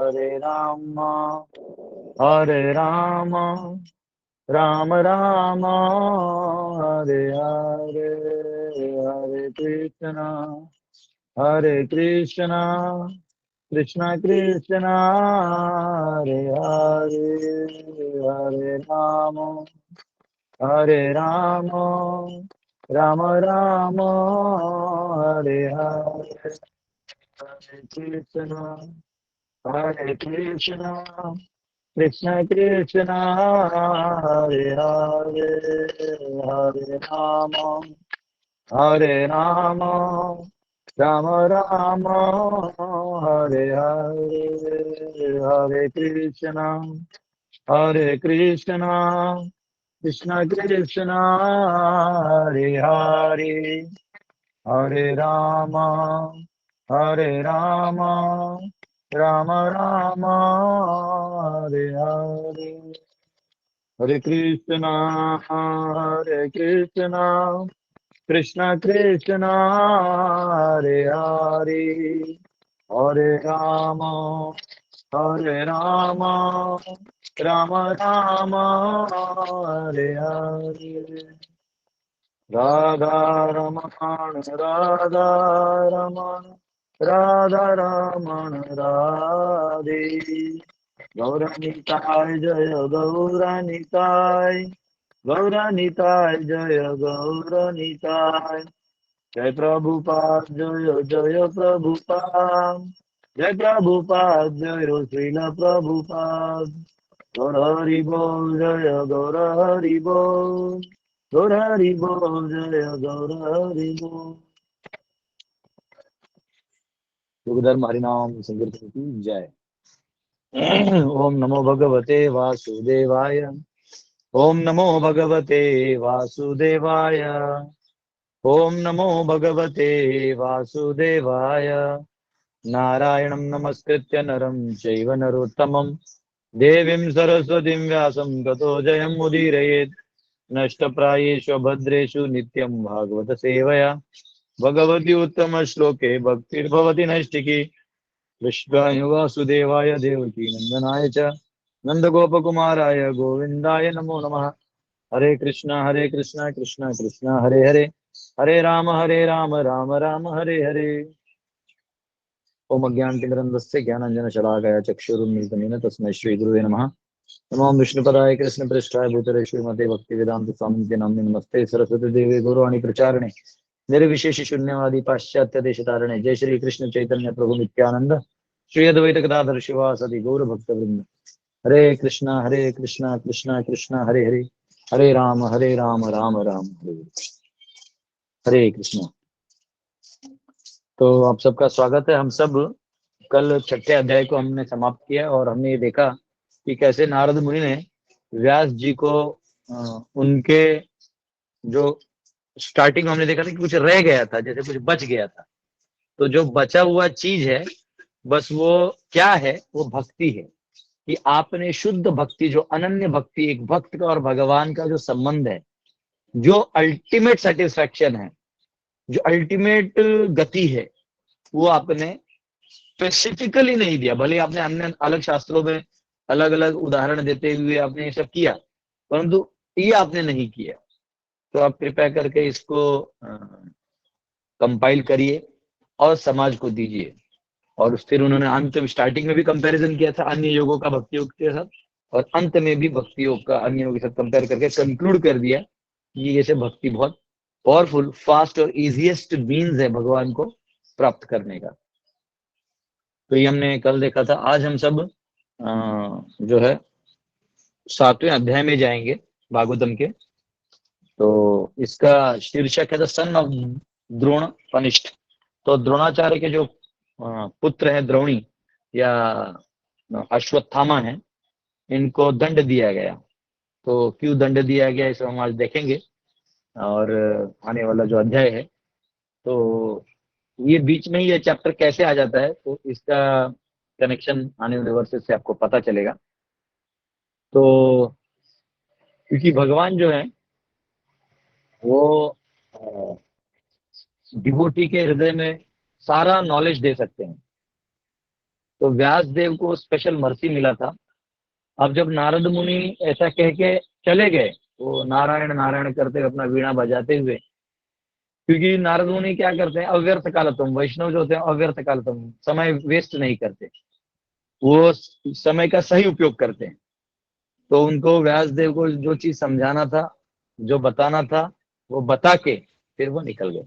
हरे राम राम राम हरे हरे, हरे कृष्णा कृष्णा कृष्णा हरे हरे, हरे राम राम राम हरे हरे, हरे कृष्णा कृष्ण कृष्ण हरे हरे, हरे राम राम राम हरे हरे, हरे कृष्ण कृष्ण कृष्ण हरे हरे, हरे राम राम राम हरे हरे, हरे कृष्णा कृष्ण कृष्ण हरे हरे, हरे राम राम राम हरे हरे, राधा रमण राधा रमण राधा रमण राधे, गौरनिताय जय गौरनिताय, गौरनिताय जय गौरनिताय, जय प्रभुपाद जय प्रभुपाद, जय प्रभुपाद जय श्रील प्रभुपाद, गौर हरि बोल जय गौर हरि बोल, गौर हरि बोल जय गौर हरि बोल। योगधर्म हरिनाम संकीर्तन की जय। ओम नमो भगवते वासुदेवाय, ओम नमो भगवते वासुदेवाय, ओम नमो भगवते वासुदेवाय, नारायणं नमस्कृत्य नरं चैव नरोत्तमं, देवीं सरस्वतीं व्यासं ततो जयमुदीरयेत्, नष्टप्रायेषु भद्रेषु नित्यं भागवत सेवया, भगवती उत्तम श्लोके भक्तिर्भवति नैष्टिकी, कृष्णाय वासुदेवाय देवकी नंदनाय च नंदगोपकुमाराय गोविंदाय नमो नमः। हरे कृष्णा कृष्णा कृष्णा हरे हरे, हरे राम राम राम हरे हरे। ओम अज्ञानतिमिरन्धस्य ज्ञानाञ्जनशलाकया चक्षुरुन्मीलितमेन तस्मै श्रीगुरुवे नमः। नमो विष्णुपदाय कृष्णप्रेष्ठाय भूतले श्रीमते भक्तिवेदान्त स्वामिनिते नाम्ने नमस्ते सरस्वती देवी गौरवाणी प्रचारिणे निर्विशेष शून्यवादी पाश्चात्य देश तारणे, जय श्री कृष्ण चैतन्य प्रभु नित्यानंद श्री अद्वैत गदाधर शिवासदि गौर भक्त वृंद। हरे कृष्णा कृष्णा कृष्णा हरे हरे, हरे राम राम राम हरे हरे। हरे कृष्णा। तो आप सबका स्वागत है। हम सब कल छठे अध्याय को हमने समाप्त किया और हमने ये देखा कि कैसे नारद मुनि ने व्यास जी को उनके जो स्टार्टिंग में हमने देखा था कि कुछ रह गया था, जैसे कुछ बच गया था, तो जो बचा हुआ चीज है बस वो क्या है, वो भक्ति है। कि आपने शुद्ध भक्ति, जो अनन्य भक्ति, एक भक्त का और भगवान का जो संबंध है, जो अल्टीमेट सेटिस्फैक्शन है, जो अल्टीमेट गति है, वो आपने स्पेसिफिकली नहीं दिया। भले आपने अन्य अलग शास्त्रों में अलग अलग उदाहरण देते हुए आपने ये सब किया, परंतु ये आपने नहीं किया। तो आप कृपया करके इसको कंपाइल करिए और समाज को दीजिए। और फिर उन्होंने अंत में, स्टार्टिंग में भी कंपैरिजन किया था अन्य योगों का भक्ति योग के साथ, और अंत में भी भक्ति योग का अन्य योग के साथ कंपेयर करके कंक्लूड कर दिया कि ये से भक्ति बहुत पावरफुल, फास्ट और इजीएस्ट मीन्स है भगवान को प्राप्त करने का। तो ये हमने कल देखा था। आज हम सब जो है 7वें अध्याय में जाएंगे भागवतम के। तो इसका शीर्षक है द सन ऑफ द्रोण कनिष्ठ। तो द्रोणाचार्य के जो पुत्र हैं द्रोणी या अश्वत्थामा है, इनको दंड दिया गया। तो क्यों दंड दिया गया इसे हम आज देखेंगे। और आने वाला जो अध्याय है, तो ये बीच में ही ये चैप्टर कैसे आ जाता है, तो इसका कनेक्शन आने वाले वर्सेस से आपको पता चलेगा। तो क्योंकि भगवान जो है वो डिवोटी के हृदय में सारा नॉलेज दे सकते हैं। तो व्यास देव को स्पेशल मर्सी मिला था। अब जब नारद मुनि ऐसा कह के चले गए, वो नारायण नारायण करते हुए अपना वीणा बजाते हुए, क्योंकि नारद मुनि क्या करते हैं, अव्यर्थ कालतम, वैष्णव जो होते हैं अव्यर्थ कालतम, समय वेस्ट नहीं करते, वो समय का सही उपयोग करते हैं। तो उनको व्यास देव को जो चीज समझाना था, जो बताना था, वो बता के फिर वो निकल गए।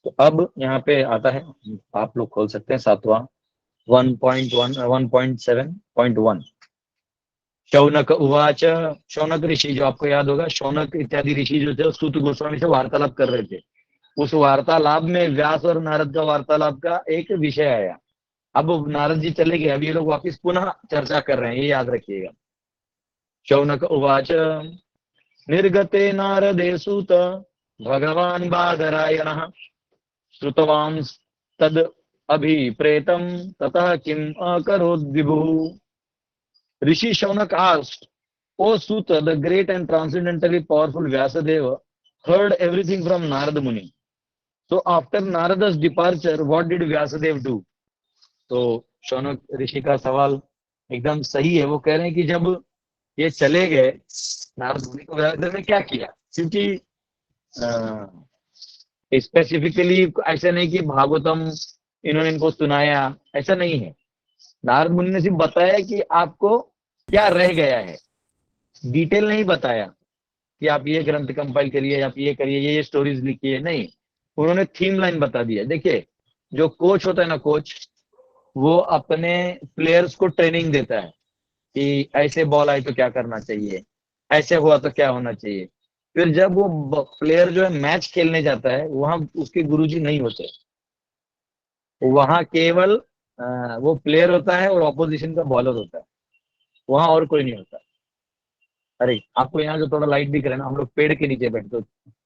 तो अब यहाँ पे आता है, आप लोग खोल सकते हैं 7वां 1.1 1.7.1। शौनक उवाच। शौनक ऋषि, जो आपको याद होगा, शौनक इत्यादि ऋषि जो थे सूत गोस्वामी से वार्तालाप कर रहे थे। उस वार्तालाप में व्यास और नारद का वार्तालाप का एक विषय आया। अब नारद जी चले गए, अब ये लोग वापिस पुनः चर्चा कर रहे हैं, ये याद रखिएगा। शौनक उवाच। निर्गते नारदे सूत भगवान बादरायणः श्रुतवान् तद अभिप्रेतम ततः किम अकरोद् विभुः। ऋषि Shaunak asked, O Suta, the great and transcendently powerful Vyasadeva heard everything from Narad Muni. So after Narada's departure, what did Vyasadeva do? तो शौनक ऋषि का सवाल एकदम सही है। वो कह रहे हैं कि जब ये चले गए, नारद मुनि को व्यासदेव ने क्या किया, क्योंकि स्पेसिफिकली ऐसा नहीं कि भागवतम इन्होंने इनको सुनाया, ऐसा नहीं है। नारद मुनि ने सिर्फ बताया कि आपको क्या रह गया है, डिटेल नहीं बताया कि आप ये ग्रंथ कंपाइल करिए, आप ये करिए, ये स्टोरीज लिखिए, नहीं। उन्होंने थीम लाइन बता दिया। देखिए, जो कोच होता है ना, कोच, वो अपने प्लेयर्स को ट्रेनिंग देता है कि ऐसे बॉल आई तो क्या करना चाहिए, ऐसे हुआ तो क्या होना चाहिए। फिर जब वो प्लेयर जो है मैच खेलने जाता है, वहां उसके गुरुजी नहीं होते, वहां केवल वो प्लेयर होता है और ऑपोजिशन का बॉलर होता है, वहां और कोई नहीं होता। अरे आपको यहाँ जो थोड़ा लाइट दिख रहा है ना, हम लोग पेड़ के नीचे बैठते हो,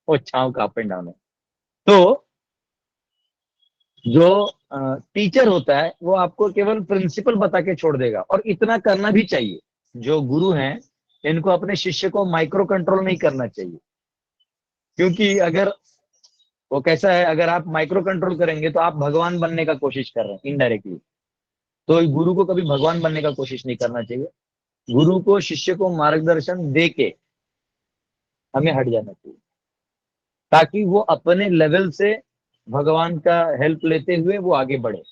वो छांव का अप एंड डाउन है। तो जो टीचर होता है वो आपको केवल प्रिंसिपल बता के छोड़ देगा, और इतना करना भी चाहिए। जो गुरु हैं, इनको अपने शिष्य को माइक्रो कंट्रोल नहीं करना चाहिए, क्योंकि अगर वो कैसा है, अगर आप माइक्रो कंट्रोल करेंगे तो आप भगवान बनने का कोशिश कर रहे हैं इनडायरेक्टली। तो गुरु को कभी भगवान बनने का कोशिश नहीं करना चाहिए। गुरु को शिष्य को मार्गदर्शन दे के हमें हट जाना चाहिए, ताकि वो अपने लेवल से भगवान का हेल्प लेते हुए वो आगे बढ़े।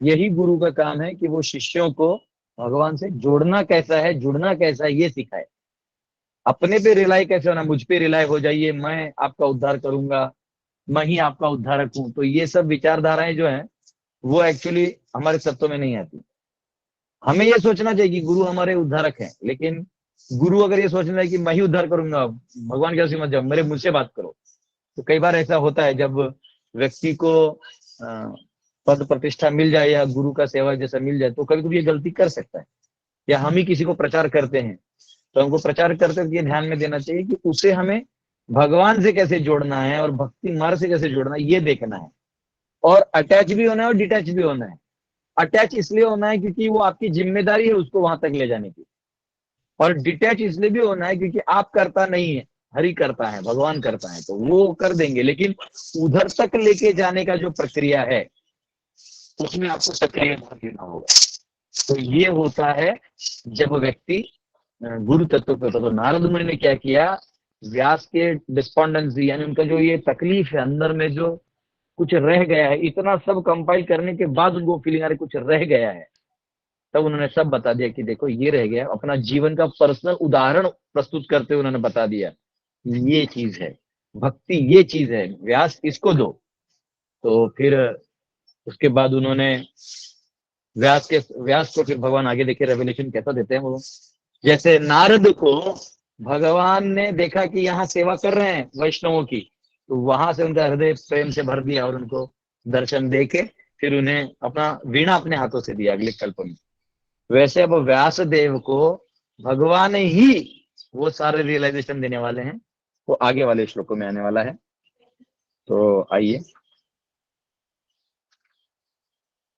यही गुरु का काम है कि वो शिष्यों को भगवान से जोड़ना कैसा है, जुड़ना कैसा है, ये सिखाए। अपने पे रिलाई कैसे होना, मुझ पे रिलाई हो जाइए, मैं आपका उद्धार करूंगा, मैं ही आपका उद्धारक हूं। तो ये सब विचारधाराएं जो हैं, वो एक्चुअली हमारे तत्व में नहीं आती। हमें ये सोचना चाहिए कि गुरु हमारे उद्धारक हैं, लेकिन गुरु अगर ये सोचना है कि मैं ही उद्धार करूंगा, भगवान कैसे मत जाओ, मेरे मुझसे बात करो। तो कई बार ऐसा होता है, जब व्यक्ति को पद प्रतिष्ठा मिल जाए या गुरु का सेवा जैसा मिल जाए, तो कभी कभी ये गलती कर सकता है। या हम ही किसी को प्रचार करते हैं, तो हमको प्रचार करते हुए ये ध्यान में देना चाहिए कि उसे हमें भगवान से कैसे जोड़ना है और भक्ति मार्ग से कैसे जोड़ना है, ये देखना है। और अटैच भी होना है और डिटैच भी होना है। अटैच इसलिए होना है क्योंकि वो आपकी जिम्मेदारी है उसको वहां तक ले जाने की, और डिटैच इसलिए भी होना है क्योंकि आप करता नहीं है, हरि करता है, भगवान करता है, तो वो कर देंगे। लेकिन उधर तक लेके जाने का जो प्रक्रिया है, उसमें आपको सक्रिय भाग लेना होगा। तो ये होता है जब व्यक्ति गुरु तत्व पे होता। तो नारद मुनि ने क्या किया, व्यास के डिस्पॉन्डेंसी, यानी उनका जो ये तकलीफ है अंदर में, जो कुछ रह गया है, इतना सब कंपाइल करने के बाद उनको फीलिंग आ रही कुछ रह गया है, तब उन्होंने सब बता दिया कि देखो ये रह गया। अपना जीवन का पर्सनल उदाहरण प्रस्तुत करते हुए उन्होंने बता दिया, ये चीज है भक्ति, ये चीज है, व्यास इसको दो। तो फिर उसके बाद उन्होंने व्यास को फिर भगवान आगे देखिए रेवलेशन कैसा देते हैं वो। जैसे नारद को भगवान ने देखा कि यहाँ सेवा कर रहे हैं वैष्णवों की, तो वहां से उनका हृदय प्रेम से भर दिया और उनको दर्शन दे के फिर उन्हें अपना वीणा अपने हाथों से दिया अगले कल्प में। वैसे अब व्यास देव को भगवान ही वो सारे रियलाइजेशन देने वाले हैं, वो आगे वाले श्लोकों में आने वाला है। तो आइए,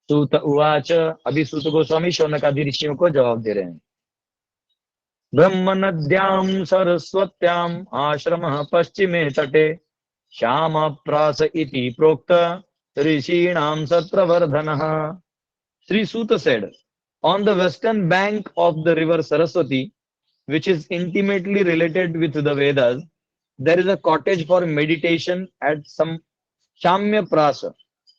सूत उवाच। अभी सूत गोस्वामी शौनक आदि ऋषियों को जवाब दे रहे हैं। ब्रह्म नद्यां सरस्वत्याम आश्रम पश्चिमे तटे श्याम प्रास इति प्रोक्त ऋषीणाम सत्रवर्धन। Sri Suta said, on the western bank of the river Saraswati, which is intimately related with the Vedas, there is a cottage for meditation at some Shamya Prasa,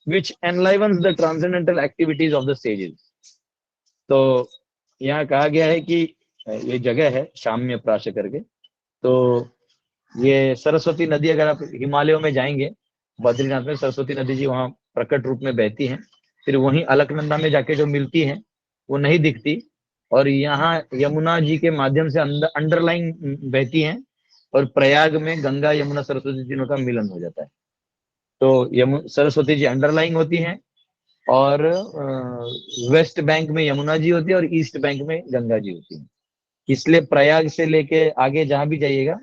which enlivens the transcendental activities of the sages. तो यहाँ कहा गया है कि ये जगह है शाम्य प्राश करके, तो ये सरस्वती नदी, अगर आप हिमालयों में जाएंगे बद्रीनाथ में, सरस्वती नदी जी वहाँ प्रकट रूप में बहती हैं, फिर वहीं अलकनंदा में जाके जो मिलती हैं वो नहीं दिखती, और यहाँ यमुना जी के माध्यम से अंडरलाइन बहती हैं, और प्रयाग में गंगा यमुना सरस्वती जी का मिलन हो जाता है। तो सरस्वती जी अंडरलाइन होती हैं, और वेस्ट बैंक में यमुना जी होती है, और ईस्ट बैंक में गंगा जी होती है। इसलिए प्रयाग से लेके आगे जहां भी जाइएगा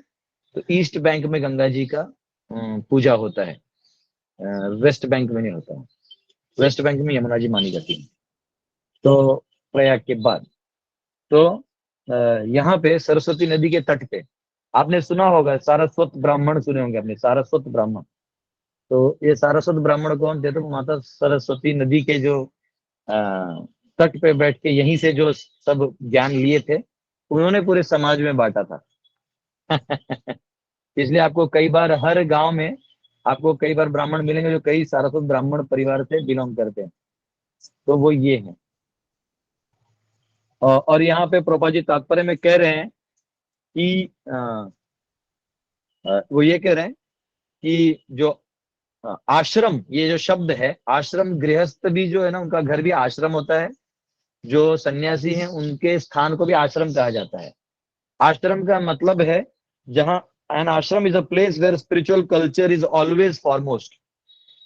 तो ईस्ट बैंक में गंगा जी का पूजा होता है, वेस्ट बैंक में नहीं होता है। वेस्ट बैंक में यमुना जी मानी जाती है। तो प्रयाग के बाद तो यहाँ पे सरस्वती नदी के तट पे आपने सुना होगा सारस्वत ब्राह्मण, सुने होंगे आपने सारस्वत ब्राह्मण। तो ये सारस्वत ब्राह्मण कौन थे? तो माता सरस्वती नदी के जो तट पे बैठ के यहीं से जो सब ज्ञान लिए थे, उन्होंने पूरे समाज में बांटा था। इसलिए आपको कई बार हर गांव में आपको कई बार ब्राह्मण मिलेंगे जो कई सारस्वत ब्राह्मण परिवार से बिलोंग करते हैं, तो वो ये है। और यहाँ पे प्रभुपाद जी तात्पर्य में कह रहे हैं कि वो ये कह रहे हैं कि जो आश्रम, ये जो शब्द है आश्रम, गृहस्थ भी जो है ना उनका घर भी आश्रम होता है, जो सन्यासी हैं उनके स्थान को भी आश्रम कहा जाता है। आश्रम का मतलब है जहां, an ashram is a place where spiritual culture is always foremost,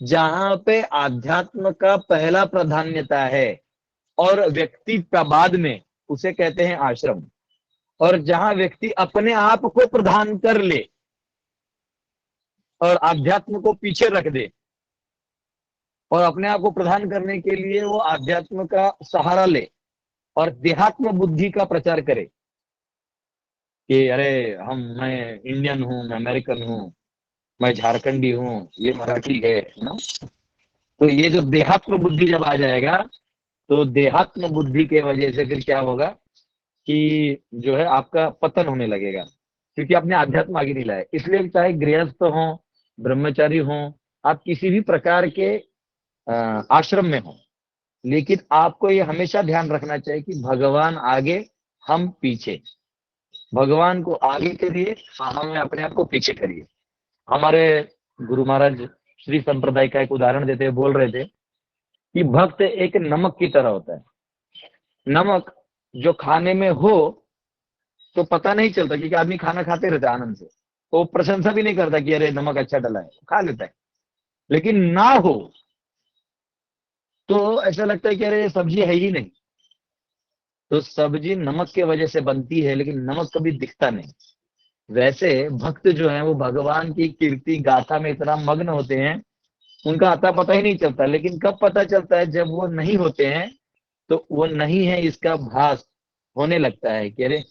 जहां पे आध्यात्म का पहला प्राधान्यता है और व्यक्ति बाद में, उसे कहते हैं आश्रम। और जहां व्यक्ति अपने आप को प्रधान कर ले और आध्यात्म को पीछे रख दे, और अपने आप को प्रधान करने के लिए वो आध्यात्म का सहारा ले और देहात्म बुद्धि का प्रचार करे कि अरे मैं इंडियन हूं, मैं अमेरिकन हूं, मैं झारखंडी हूं, ये मराठी है ना। तो ये जो देहात्म बुद्धि जब आ जाएगा, तो देहात्म बुद्धि के वजह से फिर क्या होगा कि जो है आपका पतन होने लगेगा, क्योंकि आपने अध्यात्म आगे नहीं लाया। इसलिए चाहे गृहस्थ हो, ब्रह्मचारी हो, आप किसी भी प्रकार के आश्रम में हो, लेकिन आपको ये हमेशा ध्यान रखना चाहिए कि भगवान आगे, हम पीछे। भगवान को आगे करिए, हमें अपने आप को पीछे करिए। हमारे गुरु महाराज श्री संप्रदाय का एक उदाहरण देते हुए बोल रहे थे कि भक्त एक नमक की तरह होता है। नमक जो खाने में हो तो पता नहीं चलता, क्योंकि आदमी खाना खाते रहता है आनंद से, तो प्रशंसा भी नहीं करता कि अरे नमक अच्छा डला है, खा लेता है। लेकिन ना हो तो ऐसा लगता है कि अरे सब्जी है ही नहीं। तो सब्जी नमक के वजह से बनती है, लेकिन नमक कभी दिखता नहीं। वैसे भक्त जो है वो भगवान की कीर्ति गाथा में इतना मग्न होते हैं, उनका आता पता ही नहीं चलता। लेकिन कब पता चलता है? जब वो नहीं होते हैं, तो वो नहीं है इसका भास होने लगता है कि अरे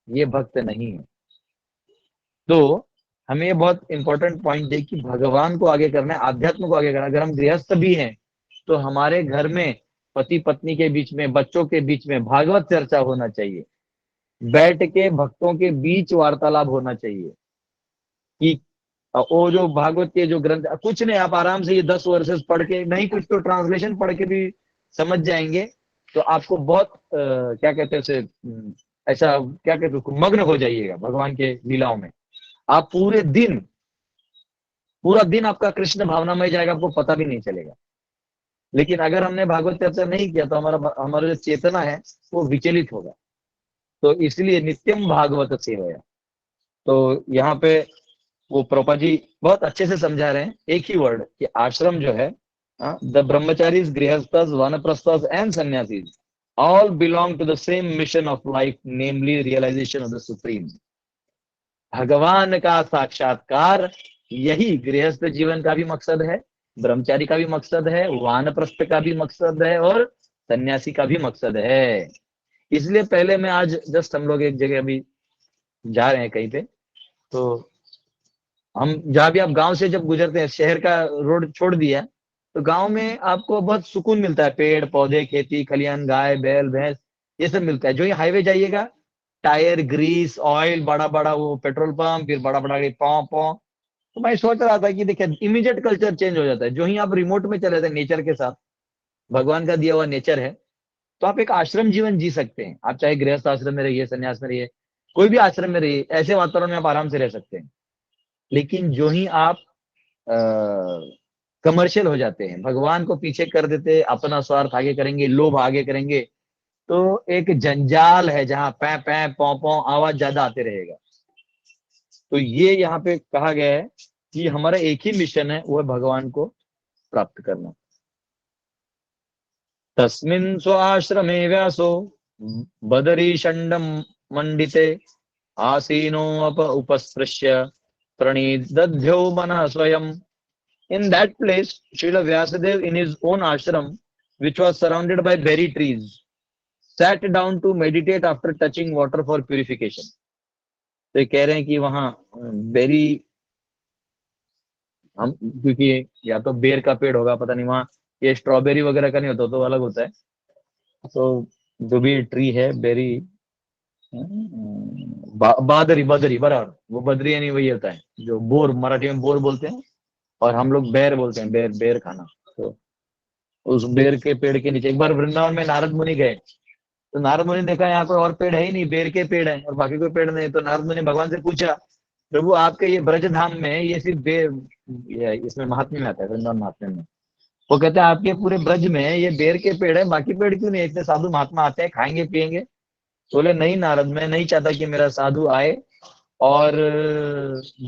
ये भक्त नहीं है। तो हमें ये बहुत इंपॉर्टेंट पॉइंट है कि भगवान को आगे करना है, आध्यात्म को आगे करना है। अगर हम गृहस्थ भी हैं तो हमारे घर में पति पत्नी के बीच में, बच्चों के बीच में भागवत चर्चा होना चाहिए, बैठ के भक्तों के बीच वार्तालाप होना चाहिए कि वो जो भागवत के जो ग्रंथ, कुछ नहीं, आप आराम से ये 10 वर्सेस पढ़ के, नहीं कुछ तो ट्रांसलेशन पढ़ के भी समझ जाएंगे, तो आपको बहुत क्या कहते हैं उसे, ऐसा क्या कहते हैं, मग्न हो जाइएगा भगवान के लीलाओं में। आप पूरा दिन आपका कृष्ण भावनामय जाएगा, आपको पता भी नहीं चलेगा। लेकिन अगर हमने भागवत चर्चा नहीं किया तो हमारा जो चेतना है वो विचलित होगा। तो इसलिए नित्यम भागवत सेवया। तो यहाँ पे वो प्रभुपाद जी बहुत अच्छे से समझा रहे हैं, एक ही वर्ड कि आश्रम जो है, the brahmacharis, grihasthas, vanaprasthas and sannyasis all belong to the same mission of life, namely realisation of the supreme. भगवान का साक्षात्कार, यही गृहस्थ जीवन का भी मकसद है, ब्रह्मचारी का भी मकसद है, वानप्रस्थ का भी मकसद है, और सन्यासी का भी मकसद है। इसलिए पहले मैं आज जस्ट, हम लोग एक जगह अभी जा रहे हैं कहीं पे, तो हम जहां भी आप गांव से जब गुजरते हैं, शहर का रोड छोड़ दिया, तो गांव में आपको बहुत सुकून मिलता है, पेड़ पौधे, खेती खलियान, गाय बैल भैंस, ये सब मिलता है। जो ये हाईवे जाइएगा, टायर, ग्रीस, ऑयल, बड़ा बड़ा वो पेट्रोल पंप, फिर बड़ा बड़ा पौ पौ। तो मैं सोच रहा था कि देखिए इमीडिएट कल्चर चेंज हो जाता है। जो ही आप रिमोट में चले जाते नेचर के साथ, भगवान का दिया हुआ नेचर है, तो आप एक आश्रम जीवन जी सकते हैं। आप चाहे गृहस्थ आश्रम में रहिए, संन्यास में रहिए, कोई भी आश्रम में रहिए, ऐसे वातावरण में आप आराम से रह सकते हैं। लेकिन जो ही आप कमर्शियल हो जाते हैं, भगवान को पीछे कर देते हैं, अपना स्वार्थ आगे करेंगे, लोभ आगे करेंगे, तो एक जंजाल है जहां पै पै पौ पौ आवाज ज्यादा आते रहेगा। तो ये यहाँ पे कहा गया है कि हमारा एक ही मिशन है, वो है भगवान को प्राप्त करना। तस्मिन् स्वाश्रमे व्यासो बदरी षण्डं मंडिते आसीनो उपस्पृश्य प्रणिदध्यो मनः स्वयं। In that place, Srila Vyasadeva in his own ashram, which was surrounded by berry trees, sat down to meditate after touching water for purification. तो ये कह रहे हैं कि वहाँ बेरी, हम क्योंकि या तो बेर का पेड़ होगा, पता नहीं, वहाँ ये स्ट्रॉबेरी वगैरह का नहीं होता, तो अलग होता है। तो जो भी ट्री है बेरी, बादरी, बदरी बराबर, वो बदरी यानी वही होता है जो बोर, मराठी में बोर बोलते हैं, और हम लोग बेर बोलते हैं, बेर बेर खाना। तो उस बेर के पेड़ के नीचे एक बार वृंदावन में नारद मुनि गए, तो नारद मुनि ने देखा यहाँ कोई और पेड़ है ही नहीं, बेर के पेड़ है और बाकी कोई पेड़ नहीं। तो नारद मुनि ने भगवान से पूछा, प्रभु आपके ये ब्रज धाम में ये सिर्फ बेर, ये इसमें महात्म्य में आता है, वृंदावन महात्म्य में, वो कहते हैं आपके पूरे ब्रज में ये बेर के पेड़ है, बाकी पेड़ क्यों नहीं? इतने साधु महात्मा आते हैं, खाएंगे पिएंगे। बोले नहीं नारद, मैं नहीं चाहता कि मेरा साधु आए और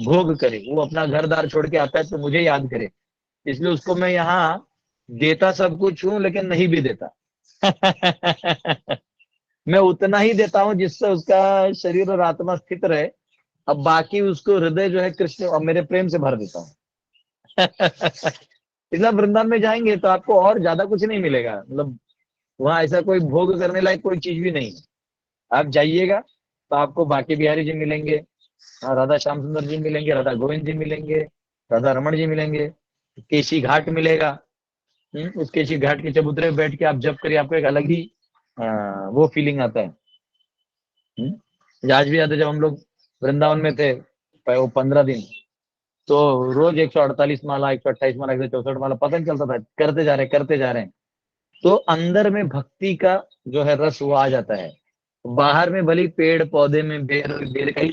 भोग करे, वो अपना घर दार छोड़ के आता है तो मुझे याद करे, इसलिए उसको मैं यहाँ देता सब कुछ हूं, लेकिन नहीं भी देता। मैं उतना ही देता हूं जिससे उसका शरीर और आत्मा स्थित रहे, अब बाकी उसको हृदय जो है कृष्ण और मेरे प्रेम से भर देता हूँ। इसलिए वृंदावन में जाएंगे तो आपको और ज्यादा कुछ नहीं मिलेगा, मतलब वहां ऐसा कोई भोग करने लायक कोई चीज भी नहीं है। आप जाइएगा तो आपको बांके बिहारी जी मिलेंगे, राधा श्याम सुंदर जी मिलेंगे, राधा गोविंद जी मिलेंगे, राधा रमन जी मिलेंगे, केशी घाट मिलेगा। उस केशी घाट के चबूतरे पे बैठ के आप जब करिए, आपको एक अलग ही वो फीलिंग आता है। आज भी याद है जब हम लोग वृंदावन में थे, वो 15 दिन, तो रोज 148 माला, 128 माला, 164 माला, पता नहीं चलता था, करते जा रहे करते जा रहे हैं। तो अंदर में भक्ति का जो है रस वो आ जाता है। बाहर में भली पेड़ पौधे में बेर बेर का ही,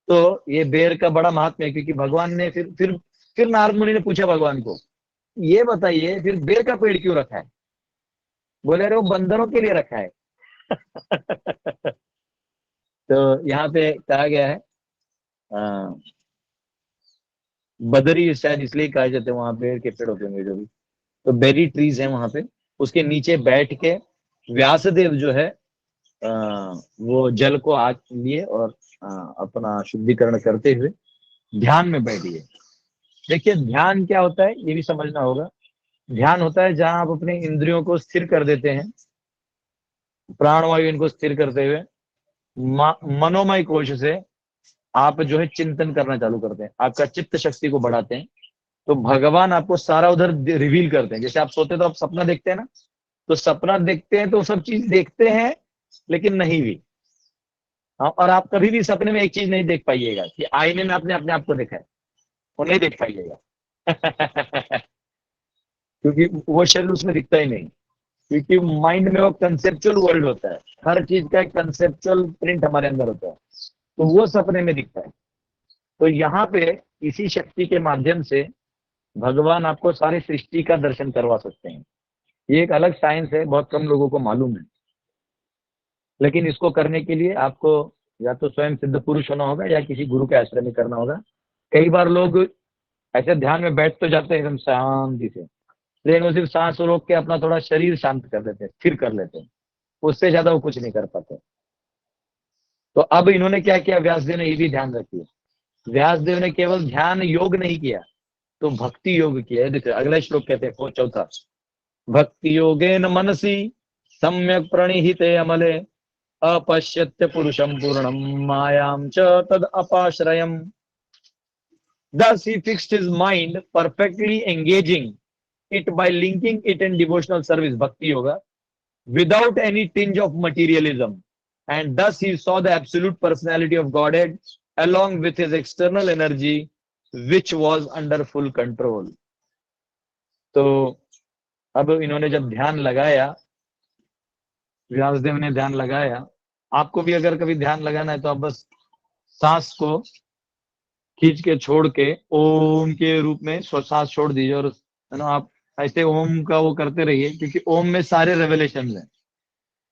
तो ये बेर का बड़ा महात्म्य है, क्योंकि भगवान ने फिर नारद मुनि ने पूछा भगवान को, ये बताइए फिर बेर का पेड़ क्यों रखा है? बोले अरे वो बंदरों के लिए रखा है। तो यहाँ पे कहा गया है बदरी शायद इसलिए कहा जाते हैं, वहां पेड़ के पेड़ होते होंगे जो भी, तो बेरी ट्रीज है वहां पे, उसके नीचे बैठ के व्यासदेव जो है वो जल को आग लिए और अपना शुद्धिकरण करते हुए ध्यान में बैठिए। देखिए ध्यान क्या होता है ये भी समझना होगा। ध्यान होता है जहां आप अपने इंद्रियों को स्थिर कर देते हैं, प्राणवायु इनको स्थिर करते हुए मनोमय कोश से आप जो है चिंतन करना चालू करते हैं, आपका चित्त शक्ति को बढ़ाते हैं, तो भगवान आपको सारा उधर रिवील करते हैं। जैसे आप सोते तो आप सपना देखते हैं ना, तो सपना देखते हैं तो सब चीज देखते हैं लेकिन नहीं भी। और आप कभी भी सपने में एक चीज नहीं देख पाइएगा कि आईने में आपने अपने आप को देखा है, वो नहीं देख पाइएगा। क्योंकि वो शरीर उसमें दिखता ही नहीं, क्योंकि माइंड में वो कंसेप्चुअल वर्ल्ड होता है, हर चीज का एक कंसेप्चुअल प्रिंट हमारे अंदर होता है, तो वो सपने में दिखता है। तो यहाँ पे इसी शक्ति के माध्यम से भगवान आपको सारी सृष्टि का दर्शन करवा सकते हैं। ये एक अलग साइंस है, बहुत कम लोगों को मालूम है, लेकिन इसको करने के लिए आपको या तो स्वयं सिद्ध पुरुष होना होगा या किसी गुरु के आश्रम में करना होगा। कई बार लोग ऐसे ध्यान में बैठ तो जाते हैं एकदम शांति से, लेकिन वो सिर्फ सांस रोक के अपना थोड़ा शरीर शांत कर लेते हैं, स्थिर कर लेते हैं, उससे ज्यादा वो कुछ नहीं कर पाते। तो अब इन्होंने क्या किया, व्यासदेव ने ये भी ध्यान रखिए, व्यासदेव ने केवल ध्यान योग नहीं किया, तो भक्ति योग किया। देखिए अगला श्लोक कहते हैं, चौथा, भक्ति योगेन मनसी सम्यक प्रणिहिते अमले अपश्यत्य पुरुषम पूर्णम मायाम च तद अपाश्रयम। Thus he fixed his mind perfectly engaging it by linking it in devotional service, bhakti yoga, without any tinge of materialism. And thus he saw the absolute personality of Godhead along with his external energy, which was under full control. तो अब इन्होंने जब ध्यान लगाया, व्यासदेव ने ध्यान लगाया, आपको भी अगर कभी ध्यान लगाना है तो आप बस सांस को खींच के छोड़ के ओम के रूप में सांस छोड़ दीजिए, और है ना, आप ऐसे ओम का वो करते रहिए, क्योंकि ओम में सारे रेवलेशन हैं,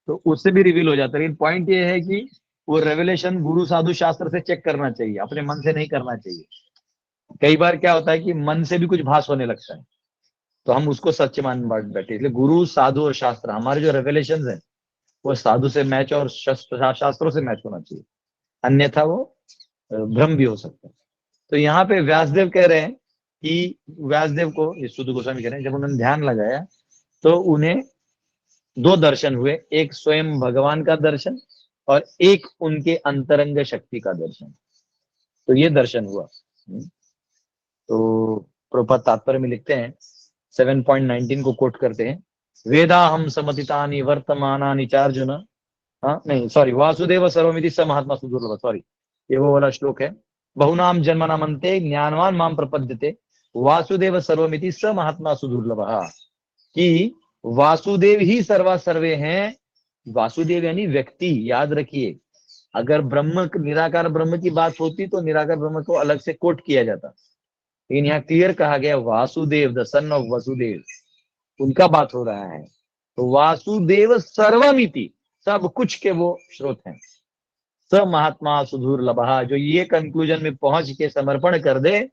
तो उससे भी रिवील हो जाता है। लेकिन पॉइंट ये है कि वो रेवलेशन गुरु साधु शास्त्र से चेक करना चाहिए, अपने मन से नहीं करना चाहिए। कई बार क्या होता है कि मन से भी कुछ भास होने लगता है, तो हम उसको सच मान बैठे। इसलिए गुरु साधु और शास्त्र, हमारे जो रेवलेशन है वो साधु से मैच और शास्त्रों से मैच होना चाहिए, अन्यथा वो भ्रम भी हो सकता है। तो यहाँ पे व्यासदेव कह रहे हैं कि व्यासदेव को, ये सुध गोस्वामी कह रहे हैं, जब उन्होंने ध्यान लगाया तो उन्हें दो दर्शन हुए, एक स्वयं भगवान का दर्शन और एक उनके अंतरंग शक्ति का दर्शन। तो ये दर्शन हुआ। तो प्रभुपाद तात्पर्य में लिखते हैं, 7.19 को कोट करते हैं, वेदा हम समतितानि वर्तमानानि चार्जुन, हाँ नहीं सॉरी, वासुदेव सर्वमिति स महात्मा सुदुर्लभ, सॉरी ये वो वाला श्लोक है, बहुनाम जन्मनामन्ते ज्ञानवान माम प्रपद्यते वासुदेव सर्वमिति स महात्मा सुदुर्लभ, कि वासुदेव ही सर्वा सर्वे हैं। वासुदेव यानी व्यक्ति, याद रखिए, अगर ब्रह्म, निराकार ब्रह्म की बात होती तो निराकार ब्रह्म को अलग से कोट किया जाता, लेकिन यहाँ क्लियर कहा गया Vasudev, the son of Vasudev, उनका बात हो रहा है। तो वासुदेव सर्वमिति, सब कुछ के वो स्रोत हैं। स महात्मा सुदुर्लभ, जो ये कंक्लूजन में पहुंच के समर्पण कर दे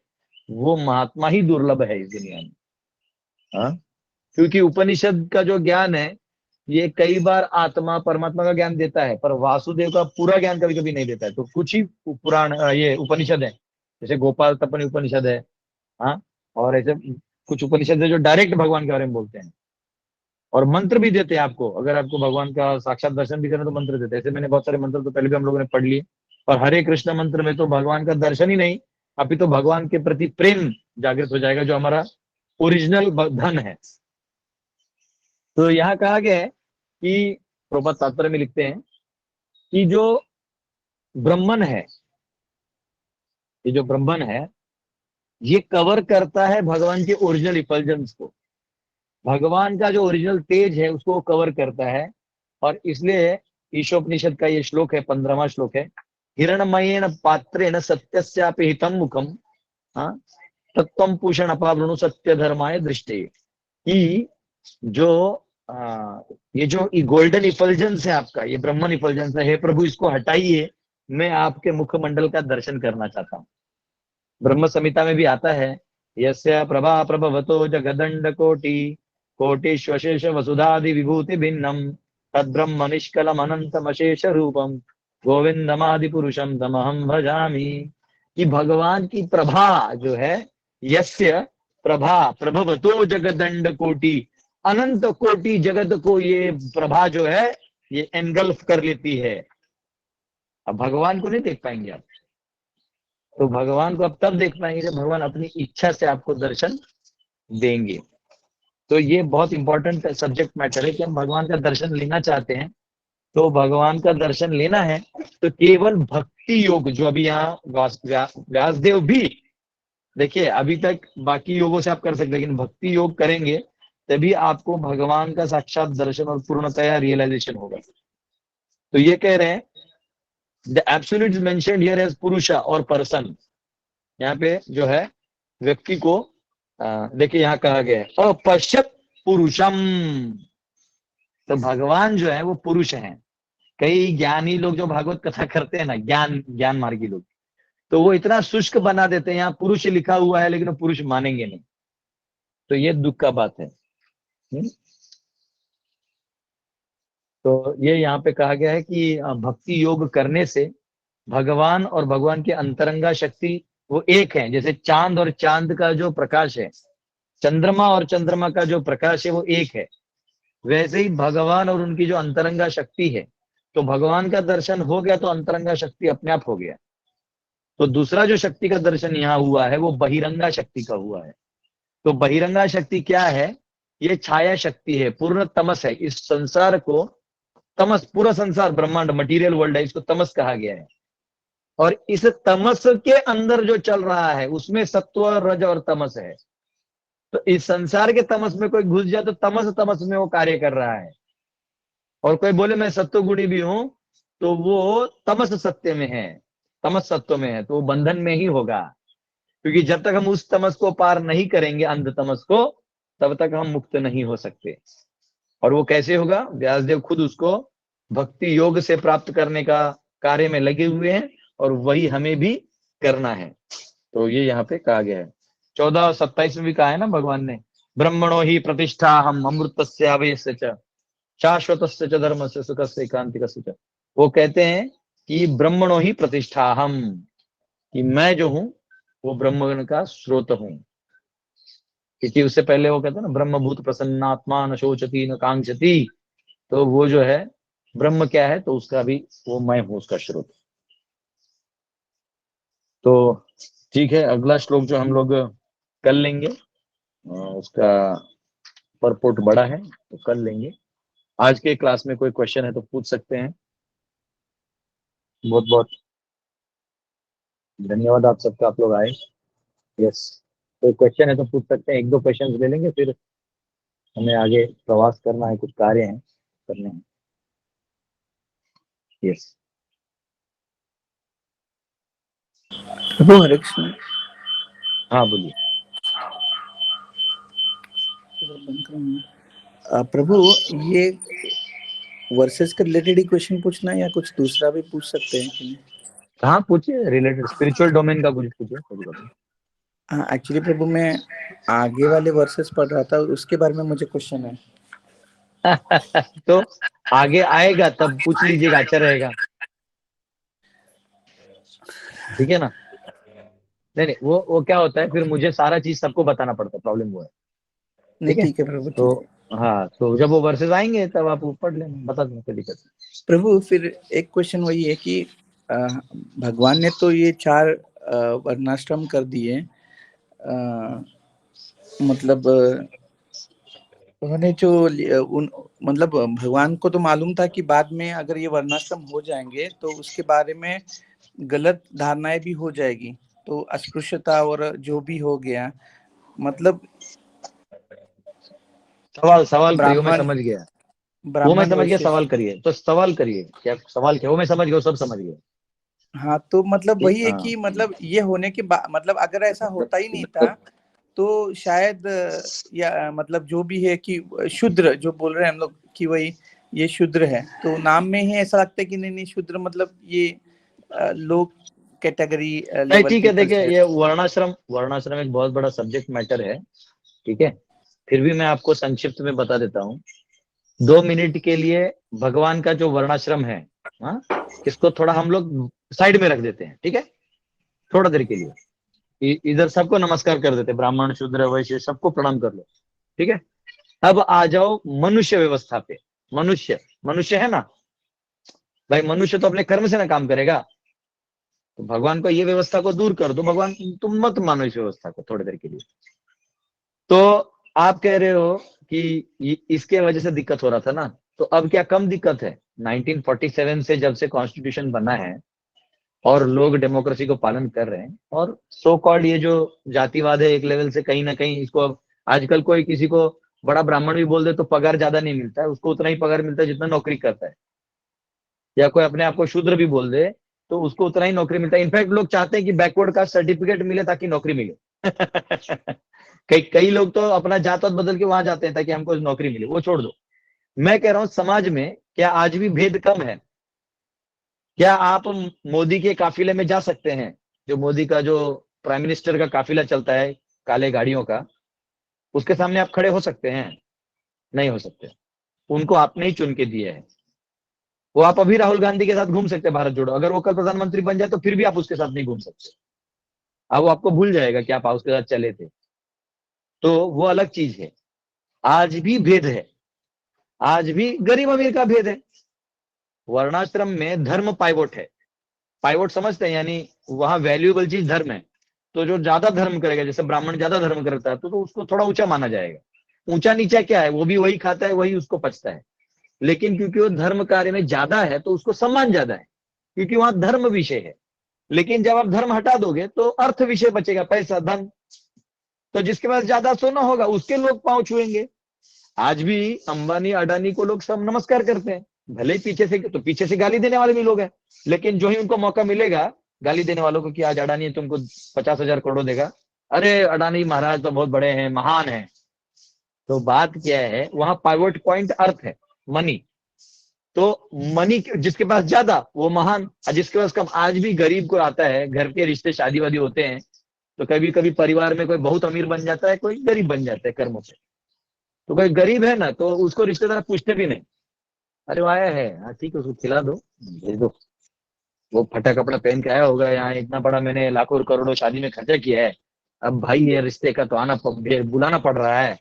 वो महात्मा ही दुर्लभ है इस दुनिया में। हाँ, क्योंकि उपनिषद का जो ज्ञान है ये कई बार आत्मा परमात्मा का ज्ञान देता है, पर वासुदेव का पूरा ज्ञान कभी कभी नहीं देता है। तो कुछ ही पुराण ये उपनिषद है, जैसे गोपाल तपन उपनिषद है, हाँ, और ऐसे कुछ उपनिषद है जो डायरेक्ट भगवान के बारे में बोलते हैं, और मंत्र भी देते हैं आपको। अगर आपको भगवान का साक्षात दर्शन भी करना तो मंत्र देते हैं। ऐसे मैंने बहुत सारे मंत्र तो पहले भी हम लोगों ने पढ़ लिए, और हरे कृष्ण मंत्र में तो भगवान का दर्शन ही नहीं, अभी तो भगवान के प्रति प्रेम जागृत हो जाएगा, जो हमारा ओरिजिनल धन है। तो यहाँ कहा गया है कि प्रभुपाद तात्पर्य में लिखते हैं कि जो ब्रह्मन है, ये जो ब्रह्मन है ये कवर करता है भगवान के ओरिजिनल इफल्जेंस को, भगवान का जो ओरिजिनल तेज है उसको कवर करता है। और इसलिए ईशोपनिषद का ये श्लोक है, 15वां श्लोक है, हिरणमयेन पात्रेण सत्यस्यापि हितम मुखम, हाँ, तत्वम पूषण अपावृणु सत्य धर्माय दृष्टि, कि जो ये जो गोल्डन इफल्जेंस है आपका, ये ब्रह्मन इफल्जेंस है, हे प्रभु इसको हटाइए, मैं आपके मुखमंडल का दर्शन करना चाहता हूँ। ब्रह्म संहिता में भी आता है, यस्य प्रभा प्रभवतो जगदंड कोटि कोटिश्वशेष वसुधादि विभूति भिन्नम तद्ब्रह्म निष्कलम अनंतम अशेष रूपम गोविंदमादि पुरुषम तमहम भजामि, कि भगवान की प्रभा जो है, यस्य प्रभा प्रभवतो जगदंड कोटि, अनंत कोटि जगत को ये प्रभा जो है ये एनगल्फ कर लेती है। अब भगवान को नहीं देख पाएंगे आप, तो भगवान को अब तब देख पाएंगे जब भगवान अपनी इच्छा से आपको दर्शन देंगे। तो ये बहुत इंपॉर्टेंट सब्जेक्ट मैटर है कि हम भगवान का दर्शन लेना चाहते हैं, तो भगवान का दर्शन लेना है तो केवल भक्ति योग, जो अभी यहाँ व्यासदेव भी देखिए, अभी तक बाकी योगों से आप कर सकते हैं, लेकिन भक्ति योग करेंगे तभी आपको भगवान का साक्षात दर्शन और पूर्णतया रियलाइजेशन होगा। तो ये कह रहे हैं the absolute is mentioned here as purusha और पर्सन, यहाँ पे जो है व्यक्ति को देखिए यहाँ कहा गया है अपश्यत पुरुषम, तो भगवान जो है वो पुरुष है। कई ज्ञानी लोग जो भागवत कथा करते हैं ना, ज्ञान मार्गी लोग, तो वो इतना शुष्क बना देते हैं, यहाँ पुरुष लिखा हुआ है लेकिन वो पुरुष मानेंगे नहीं, तो ये दुख का बात है। तो ये यहाँ पे कहा गया है कि भक्ति योग करने से भगवान और भगवान की अंतरंगा शक्ति वो एक है। जैसे चांद और चांद का जो प्रकाश है, चंद्रमा और चंद्रमा का जो प्रकाश है वो एक है, वैसे ही भगवान और उनकी जो अंतरंगा शक्ति है, तो भगवान का दर्शन हो गया तो अंतरंगा शक्ति अपने आप हो गया। तो दूसरा जो शक्ति का दर्शन यहाँ हुआ है वो बहिरंगा शक्ति का हुआ है। तो बहिरंगा शक्ति क्या है? ये छाया शक्ति है, पूर्ण तमस है। इस संसार को तमस, पूरा संसार ब्रह्मांड मटेरियल वर्ल्ड है, इसको तमस कहा गया है। और इस तमस के अंदर जो चल रहा है उसमें सत्व, रज और तमस है। तो इस संसार के तमस में कोई घुस जाए तो तमस तमस में वो कार्य कर रहा है। और कोई बोले मैं सत्व गुणी भी हूं, तो वो तमस सत्य में है, तमस सत्व में है, तो वो बंधन में ही होगा। क्योंकि जब तक हम उस तमस को पार नहीं करेंगे, अंध तमस को, तब तक हम मुक्त नहीं हो सकते। और वो कैसे होगा? व्यासदेव खुद उसको भक्ति योग से प्राप्त करने का कार्य में लगे हुए हैं, और वही हमें भी करना है। तो ये यहाँ पे कहा गया है। 14 और 27 में भी कहा है ना भगवान ने, ब्रह्मणो ही प्रतिष्ठा हम अमृतस्य आवेश्य च शाश्वतस्य च धर्मस्य सुखस्य एकांतिकस्य च। वो कहते हैं कि ब्रह्मणो ही प्रतिष्ठा हम, कि मैं जो हूं वो ब्रह्मगण का स्रोत हूं। क्योंकि उससे पहले वो कहते हैं ना, ब्रह्मभूत प्रसन्नात्मा न शोचती न कांक्षति। तो वो जो है ब्रह्म क्या है, तो उसका भी वो मैं हूं, उसका स्रोत। तो ठीक है, अगला श्लोक जो हम लोग कर लेंगे, उसका परपोर्ट बड़ा है तो कर लेंगे। आज के क्लास में कोई क्वेश्चन है तो पूछ सकते हैं। बहुत बहुत धन्यवाद आप सबका, आप लोग आए। यस, कोई क्वेश्चन है तो पूछ सकते हैं, एक दो क्वेश्चन ले लेंगे, फिर हमें आगे प्रवास करना है, कुछ कार्य हैं करने हैं। यस प्रभु हरे कृष्ण। हाँ बोलिए। प्रभु ये वर्सेस के रिलेटेड ही क्वेश्चन पूछना है या कुछ दूसरा भी पूछ सकते हैं कि नहीं? हाँ पूछिए, रिलेटेड स्पिरिचुअल डोमेन का कुछ पूछिए, कोई बात नहीं। हाँ, एक्चुअली प्रभु मैं आगे वाले वर्सेस पढ़ रहा था, उसके बारे में मुझे क्वेश्चन है। तो आगे आएगा तब पूछ लीजिएगा, अच्छा रहेगा। ठीक है ना? नहीं नहीं, वो क्या होता है, फिर मुझे सारा चीज सबको बताना पड़ता है, प्रॉब्लम वो है। नहीं ठीक है, ठीक है प्रभु, तो ठीक है। हाँ, तो जब वो वर्सेस आएंगे तब आप पढ़ लेना, बता देना, कोई दिक्कत नहीं। प्रभु फिर एक क्वेश्चन वही है कि अ, भगवान ने तो ये 4 वर्णाश्रम कर दिए, मतलब उन्होंने जो उन मतलब भगवान को तो मालूम था कि बाद में अगर ये वर्णाश्रम हो जाएंगे तो उसके बारे में गलत धारणाएं भी हो जाएगी, तो अस्पृश्यता और जो भी हो गया, मतलब सवाल करिए, वो मैं ब्राह्मण समझ गया। वो मैं ब्राह्मण समझ गया, वैश्य। सवाल करिए, तो सवाल करिए, क्या सवाल क्या, वो मैं समझ गया, वो सब समझ गया। हाँ, तो मतलब ठीक, वही है हाँ। कि मतलब ये होने के बाद, मतलब अगर ऐसा होता ही नहीं था तो शायद या मतलब जो भी है कि शूद्र जो बोल रहे हैं हम लोग कि वही ये शूद्र है, तो नाम में ही ऐसा लगता है कि नहीं नहीं शूद्र मतलब ये लोग कैटेगरी नहीं लेवल ठीक है, पीपल्स देखिए है। ये वर्णाश्रम वर्णाश्रम एक बहुत बड़ा सब्जेक्ट मैटर है। ठीक है, फिर भी मैं आपको संक्षिप्त में बता देता हूँ 2 मिनट के लिए। भगवान का जो वर्णाश्रम है, हाँ, इसको थोड़ा हम लोग साइड में रख देते हैं। ठीक है, थोड़ा देर के लिए इधर सबको नमस्कार कर देते, ब्राह्मण शूद्र वैश्य सबको प्रणाम कर लो। ठीक है, अब आ जाओ मनुष्य व्यवस्था पे। मनुष्य मनुष्य है ना भाई, मनुष्य तो अपने कर्म से ना काम करेगा। तो भगवान को ये व्यवस्था को दूर कर दो, भगवान तुम मत मानो इस व्यवस्था को थोड़ी देर के लिए। तो आप कह रहे हो कि इसके वजह से दिक्कत हो रहा था ना, तो अब क्या कम दिक्कत है? 1947 से जब से कॉन्स्टिट्यूशन बना है और लोग डेमोक्रेसी को पालन कर रहे हैं, और सो कॉल्ड ये जो जातिवाद है एक लेवल से कहीं ना कहीं इसको अब आजकल कोई किसी को बड़ा ब्राह्मण भी बोल दे तो पगार ज्यादा नहीं मिलता है, उसको उतना ही पगार मिलता है जितना नौकरी करता है। या कोई अपने आप को शूद्र भी बोल दे तो उसको उतना ही नौकरी मिलता है। इनफैक्ट लोग चाहते हैं कि बैकवर्ड कास्ट सर्टिफिकेट मिले ताकि नौकरी मिले। कई कई लोग तो अपना जात वात बदल के वहां जाते हैं ताकि हमको नौकरी मिले, वो छोड़ दो। मैं कह रहा हूं समाज में क्या आज भी भेद कम है? क्या आप मोदी के काफिले में जा सकते हैं? जो मोदी का जो प्राइम मिनिस्टर का काफिला चलता है काले गाड़ियों का, उसके सामने आप खड़े हो सकते हैं? नहीं हो सकते। उनको आपने ही चुन के दिए है। वो आप अभी राहुल गांधी के साथ घूम सकते हैं भारत जोड़ो, अगर वो कल प्रधानमंत्री बन जाए तो फिर भी आप उसके साथ नहीं घूम सकते। अब वो आपको भूल जाएगा कि आप उसके साथ चले थे। तो वो अलग चीज है। आज भी भेद है, आज भी गरीब अमीर का भेद है। वर्णाश्रम में धर्म पाइवोट है। पाइवोट समझते हैं, यानी वहां वैल्यूएबल चीज धर्म है। तो जो ज्यादा धर्म करेगा, जैसे ब्राह्मण ज्यादा धर्म करता है तो उसको थोड़ा ऊंचा माना जाएगा। ऊंचा नीचा क्या है, वो भी वही खाता है, वही उसको पचता है। लेकिन क्योंकि वो धर्म कार्य में ज्यादा है तो उसको सम्मान ज्यादा है, क्योंकि वहां धर्म विषय है। लेकिन जब आप धर्म हटा दोगे तो अर्थ विषय बचेगा, पैसा धन। तो जिसके पास ज्यादा सोना होगा उसके लोग पांव छुएंगे। आज भी अंबानी अडानी को लोग सब नमस्कार करते हैं, भले ही पीछे से, तो पीछे से गाली देने वाले भी लोग हैं। लेकिन जो ही उनको मौका मिलेगा गाली देने वालों को कि आज अडानी तुमको 50,000 करोड़ देगा, अरे अडानी महाराज तो बहुत बड़े हैं, महान है। तो बात क्या है, वहां पाइवट पॉइंट अर्थ है, मनी। तो मनी जिसके पास ज्यादा वो महान, और जिसके पास कम। आज भी गरीब को आता है, घर के रिश्ते शादी वादी होते हैं तो कभी कभी परिवार में कोई बहुत अमीर बन जाता है, कोई गरीब बन जाता है कर्मों से। तो कोई गरीब है ना तो उसको रिश्तेदार पूछते भी नहीं, अरे वो आया है, हाँ ठीक है उसको खिला दो, भेज दो। वो फटा कपड़ा पहन के आया होगा, यहाँ इतना बड़ा मैंने लाखों करोड़ों शादी में खर्चा किया है, अब भाई ये रिश्ते का तो बुलाना पड़ रहा है।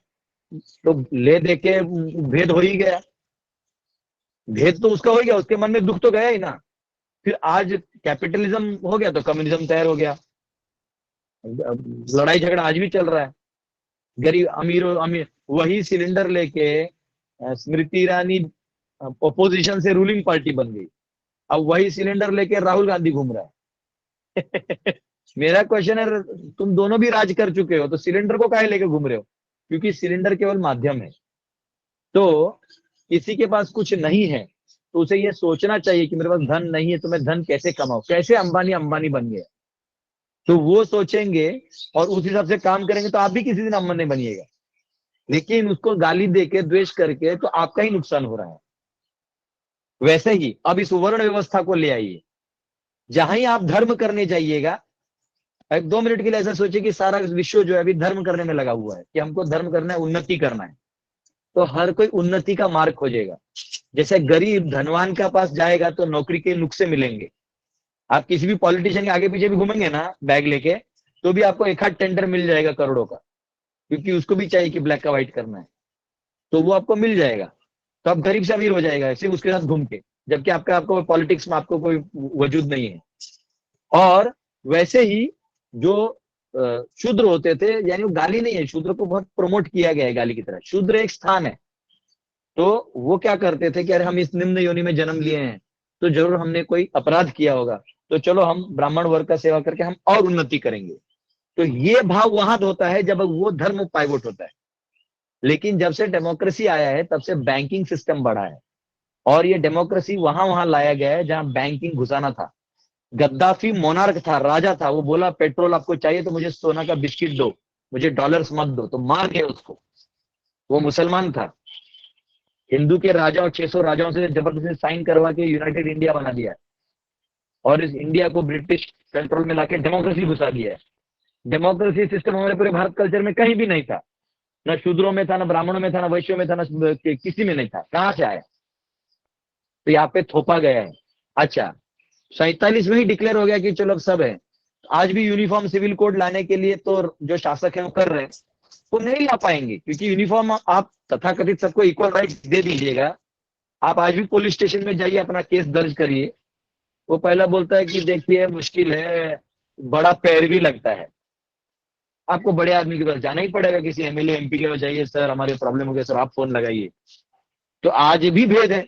तो ले दे के भेद हो ही गया, भेद तो उसका हो गया, उसके मन में दुख तो गया ही ना। फिर आज कैपिटलिज्म हो गया तो कम्युनिज्म तैयार हो गया। अब लड़ाई झगड़ा आज भी चल रहा है, गरीब अमीर अमीर। वही सिलेंडर लेके स्मृति ईरानी ओपोजिशन से रूलिंग पार्टी बन गई, अब वही सिलेंडर लेके राहुल गांधी घूम रहा है। मेरा क्वेश्चन है, तुम दोनों भी राज कर चुके हो तो सिलेंडर को काहे लेके घूम रहे हो? क्योंकि सिलेंडर केवल माध्यम है। तो किसी के पास कुछ नहीं है तो उसे ये सोचना चाहिए कि मेरे पास धन नहीं है तो मैं धन कैसे कमाऊं, कैसे अंबानी अंबानी बन गया। तो वो सोचेंगे और उस हिसाब से काम करेंगे तो आप भी किसी दिन अंबानी बनिएगा। लेकिन उसको गाली देके द्वेष करके तो आपका ही नुकसान हो रहा है। वैसे ही अब इस वर्ण व्यवस्था को ले आइए, जहां ही आप धर्म करने जाइएगा, एक 2 मिनट के लिए ऐसा सोचिए कि सारा विश्व जो है अभी धर्म करने में लगा हुआ है कि हमको धर्म करना है, उन्नति करना है। तो हर कोई उन्नति का मार्ग खोजेगा। जैसे गरीब धनवान के पास जाएगा तो नौकरी के नुस्खे मिलेंगे। आप किसी भी पॉलिटिशियन के आगे पीछे भी घूमेंगे ना बैग लेके, तो भी आपको एक हाथ टेंडर मिल जाएगा करोड़ों का, क्योंकि उसको भी चाहिए कि ब्लैक का व्हाइट करना है, तो वो आपको मिल जाएगा। तो आप गरीब से अमीर हो जाएगा सिर्फ उसके साथ घूम के, जबकि आपको पॉलिटिक्स में आपको कोई वजूद नहीं है। और वैसे ही जो शूद्र होते थे, यानी वो गाली नहीं है, शूद्र को बहुत प्रमोट किया गया है गाली की तरह। शूद्र एक स्थान है। तो वो क्या करते थे कि अरे हम इस निम्न योनि में जन्म लिए हैं तो जरूर हमने कोई अपराध किया होगा, तो चलो हम ब्राह्मण वर्ग का सेवा करके हम और उन्नति करेंगे। तो ये भाव वहां होता है जब वो धर्म पाइवोट होता है। लेकिन जब से डेमोक्रेसी आया है तब से बैंकिंग सिस्टम बढ़ा है, और ये डेमोक्रेसी वहां वहां लाया गया है जहां बैंकिंग घुसाना था। गद्दाफी मोनार्क था, राजा था, वो बोला पेट्रोल आपको चाहिए तो मुझे सोना का बिस्किट दो, मुझे डॉलर्स मत दो, तो मार गए उसको। वो मुसलमान था, हिंदू के राजा और 600 राजाओं से जबरदस्ती साइन करवा के यूनाइटेड इंडिया बना दिया है, और इस इंडिया को ब्रिटिश कंट्रोल में लाके डेमोक्रेसी घुसा दिया है। डेमोक्रेसी सिस्टम हमारे पूरे भारत कल्चर में कहीं भी नहीं था, न शूद्रों में था, न ब्राह्मणों में था, न वैश्यों में था, न किसी में नहीं था। कहां से आया? तो यहाँ पे थोपा गया है। अच्छा, 47 में ही डिक्लेयर हो गया कि चलो अब सब है। आज भी यूनिफॉर्म सिविल कोड लाने के लिए तो जो शासक है वो कर रहे हैं, वो नहीं ला पाएंगे, क्योंकि यूनिफॉर्म आप तथाकथित सबको इक्वल राइट्स दे दीजिएगा। आप आज भी पुलिस स्टेशन में जाइए, अपना केस दर्ज करिए, वो पहला बोलता है कि देखिए मुश्किल है, बड़ा पैर भी लगता है। आपको बड़े आदमी के पास जाना ही पड़ेगा, किसी एमएलए एमपी के पास जाइए, सर हमारे प्रॉब्लम हो गया सर, आप फोन लगाइए। तो आज भी भेद है।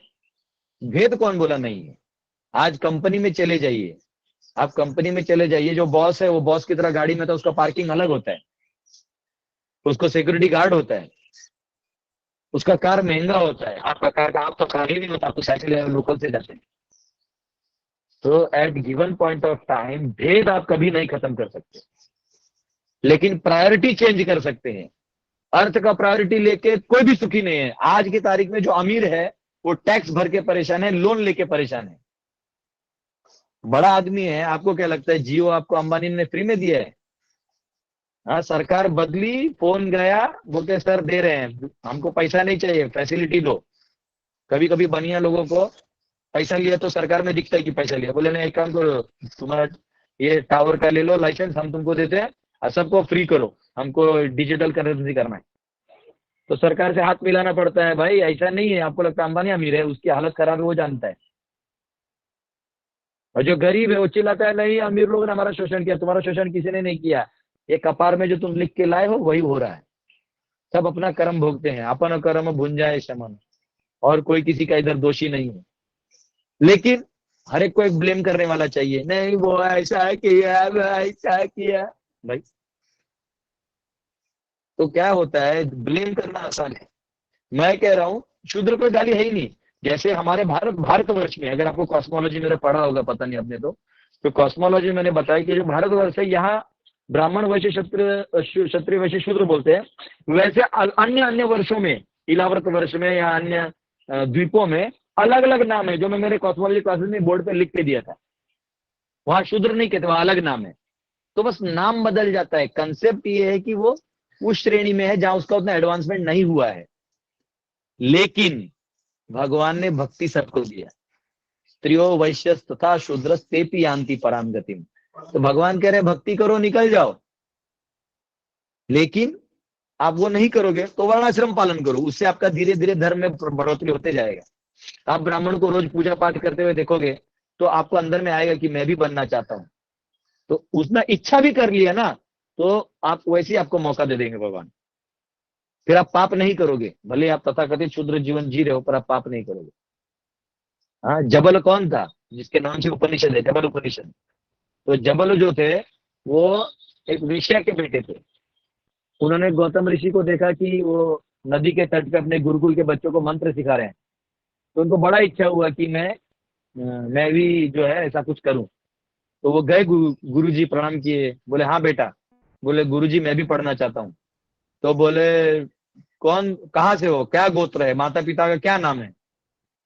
भेद कौन बोला नहीं है? आज कंपनी में चले जाइए, आप कंपनी में चले जाइए, जो बॉस है वो बॉस की तरह गाड़ी में था, उसका पार्किंग अलग होता है, उसको सिक्योरिटी गार्ड होता है, उसका कार महंगा होता है, आपका कार का आप तो कार ही नहीं होता, आपको साइकिल या लोकल से जाते हैं। तो at given point of time भेद आप कभी नहीं खत्म कर सकते, लेकिन प्रायोरिटी चेंज कर सकते हैं। अर्थ का प्रायोरिटी लेके कोई भी सुखी नहीं है। आज की तारीख में जो अमीर है वो टैक्स भर के परेशान है, लोन लेके परेशान है। बड़ा आदमी है, आपको क्या लगता है जियो आपको अंबानी ने फ्री में दिया है? हाँ, सरकार बदली, फोन गया, बोलते सर दे रहे हैं, हमको पैसा नहीं चाहिए, फैसिलिटी दो। कभी कभी बनिया लोगों को पैसा लिया तो सरकार में दिखता है कि पैसा लिया, बोले नहीं एक काम करो, तुम्हारा ये टावर का ले लो लाइसेंस, हम तुमको देते हैं और सबको फ्री करो, हमको डिजिटल करेंसी करना है। तो सरकार से हाथ मिलाना पड़ता है। भाई ऐसा नहीं है, आपको लगता है अंबानी अमीर है, उसकी हालत खराब है वो जानता है। और जो गरीब है वो चिल्लाता है नहीं अमीर लोगों ने हमारा शोषण किया, तुम्हारा शोषण किसी ने नहीं किया, ये कपार में जो तुम लिख के लाए हो वही हो रहा है। सब अपना कर्म भोगते हैं, अपन कर्म भुंजाए शमन, और कोई किसी का इधर दोषी नहीं है। लेकिन हर एक को एक ब्लेम करने वाला चाहिए, नहीं वो ऐसा किया वो ऐसा किया। भाई तो क्या होता है, ब्लेम करना आसान है। मैं कह रहा हूँ शूद्र कोई गाली है ही नहीं। जैसे हमारे भारतवर्ष में, अगर आपको कॉस्मोलॉजी मेरे पढ़ा होगा पता नहीं अपने तो कॉस्मोलॉजी मैंने बताया कि जो भारतवर्ष है यहाँ ब्राह्मण वैश्य क्षत्रिय वैश्य शूद्र बोलते हैं। वैसे अन्य अन्य वर्षों में, इलाव्रत वर्ष में या अन्य द्वीपों में अलग अलग नाम है, जो मैं मेरे कॉस्मोलॉजी क्लासेस में बोर्ड पे लिख के दिया था। वहां शूद्र नहीं कहते, वहां अलग नाम है। तो बस नाम बदल जाता है, कंसेप्ट ये है कि वो उस श्रेणी में है जहां उसका उतना एडवांसमेंट नहीं हुआ है। लेकिन भगवान ने भक्ति सबको दिया, स्त्रियो वैश्य तथा शूद्र तेपि यान्ति पराम गतिम। तो भगवान कह रहे भक्ति करो निकल जाओ, लेकिन आप वो नहीं करोगे तो वर्णाश्रम पालन करो, उससे आपका धीरे धीरे धर्म में बढ़ोतरी होते जाएगा। आप ब्राह्मण को रोज पूजा पाठ करते हुए देखोगे तो आपको अंदर में आएगा कि मैं भी बनना चाहता हूं। तो उसने इच्छा भी कर लिया ना, तो आप वैसे ही आपको मौका दे देंगे भगवान। फिर आप पाप नहीं करोगे, भले आप तथाकथित शूद्र जीवन जी रहे हो पर आप पाप नहीं करोगे। हाँ, जबल कौन था जिसके नाम से उपनिषद है, जबल उपनिषद। तो जबल जो थे वो एक ऋषि के बेटे थे। उन्होंने गौतम ऋषि को देखा कि वो नदी के तट पे अपने गुरुकुल के बच्चों को मंत्र सिखा रहे हैं। तो उनको बड़ा इच्छा हुआ कि मैं भी जो है ऐसा कुछ करूं। तो वो गए गुरु जी, प्रणाम किए, बोले हाँ बेटा। बोले गुरु जी मैं भी पढ़ना चाहता हूँ। तो बोले कौन, कहाँ से हो, क्या गोत्र है, माता पिता का क्या नाम है।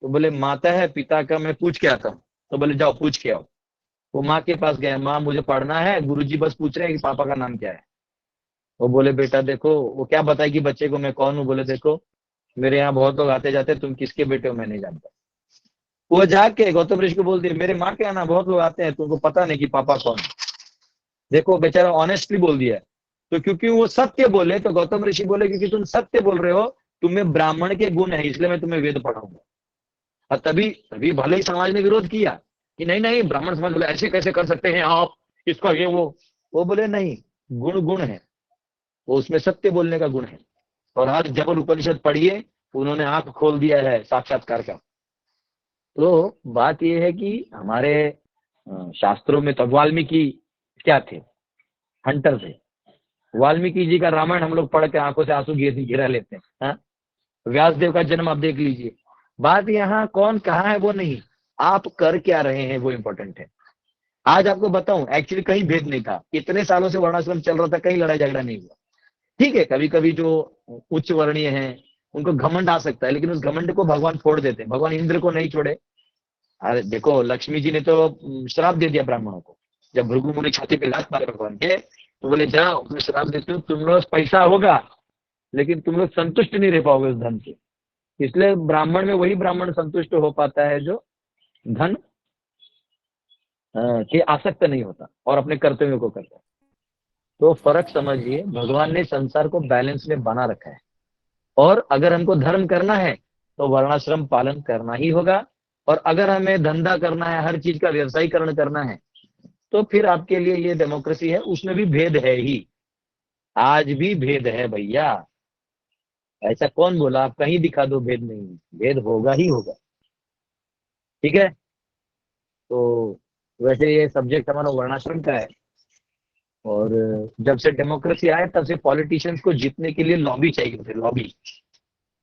तो बोले माता है, पिता का मैं पूछ के आता हूँ। तो बोले जाओ पूछ के आओ। वो माँ के पास गए, माँ मुझे पढ़ना है, गुरुजी बस पूछ रहे हैं कि पापा का नाम क्या है। वो बोले बेटा देखो, वो क्या बताएगी बच्चे को मैं कौन हूँ। बोले देखो मेरे यहाँ बहुत लोग आते जाते, तुम किसके बेटे हो मैं नहीं जानता। वो जाके गौतम ऋषि को बोल दिया मेरे माँ के यहाँ ना बहुत लोग आते हैं, तुमको पता नहीं कि पापा कौन है। देखो बेचारा ऑनेस्टली बोल दिया। तो क्योंकि वो सत्य बोले तो गौतम ऋषि बोले क्योंकि तुम सत्य बोल रहे हो, तुम्हें ब्राह्मण के गुण है, इसलिए मैं तुम्हें वेद पढ़ाऊंगा। और तभी तभी भले ही समाज ने विरोध किया कि नहीं नहीं, ब्राह्मण समाज बोले ऐसे कैसे कर सकते हैं आप, इसका ये वो बोले नहीं, गुण गुण है, वो उसमें सत्य बोलने का गुण है। और आज जबल उपनिषद पढ़िए, उन्होंने आंख खोल दिया है साक्षात्कार का। तो बात यह है कि हमारे शास्त्रों में तो वाल्मीकि क्या थे, हंटर थे। वाल्मीकि जी का रामायण हम लोग पढ़ के आंखों से आंसू गिरा लेते हैं। हाँ? व्यास देव का जन्म आप देख लीजिए। बात यहाँ कौन कहाँ है वो नहीं, आप कर क्या रहे हैं वो इंपॉर्टेंट है। आज आपको बताऊं एक्चुअली कहीं भेद नहीं था, इतने सालों से वर्णाश्रम चल रहा था, कहीं लड़ाई झगड़ा नहीं हुआ। ठीक है, कभी कभी जो उच्च वर्णीय हैं उनको घमंड आ सकता है, लेकिन उस घमंड को भगवान फोड़ देते हैं। भगवान इंद्र को नहीं छोड़े। अरे देखो लक्ष्मी जी ने तो श्राप दे दिया ब्राह्मणों को। जब भृगु मुनि छाती पे लात मारे भगवान के, तो बोले जाओ मैं श्राप देती हूँ, तुम लोग पैसा होगा लेकिन तुम लोग संतुष्ट नहीं रह पाओगे उस धन से। इसलिए ब्राह्मण में वही ब्राह्मण संतुष्ट हो पाता है जो धन के आसक्त नहीं होता और अपने कर्तव्यों को करता है। तो फर्क समझिए, भगवान ने संसार को बैलेंस में बना रखा है। और अगर हमको धर्म करना है तो वर्णाश्रम पालन करना ही होगा। और अगर हमें धंधा करना है, हर चीज का व्यवसायीकरण करना है, तो फिर आपके लिए ये डेमोक्रेसी है, उसमें भी भेद है ही। आज भी भेद है भैया, ऐसा कौन बोला, आप कहीं दिखा दो भेद नहीं, भेद होगा ही होगा। ठीक है। तो वैसे ये सब्जेक्ट हमारा वर्णाश्रम का है। और जब से डेमोक्रेसी आए तब से पॉलिटिशियंस को जीतने के लिए लॉबी चाहिए थे, लॉबी।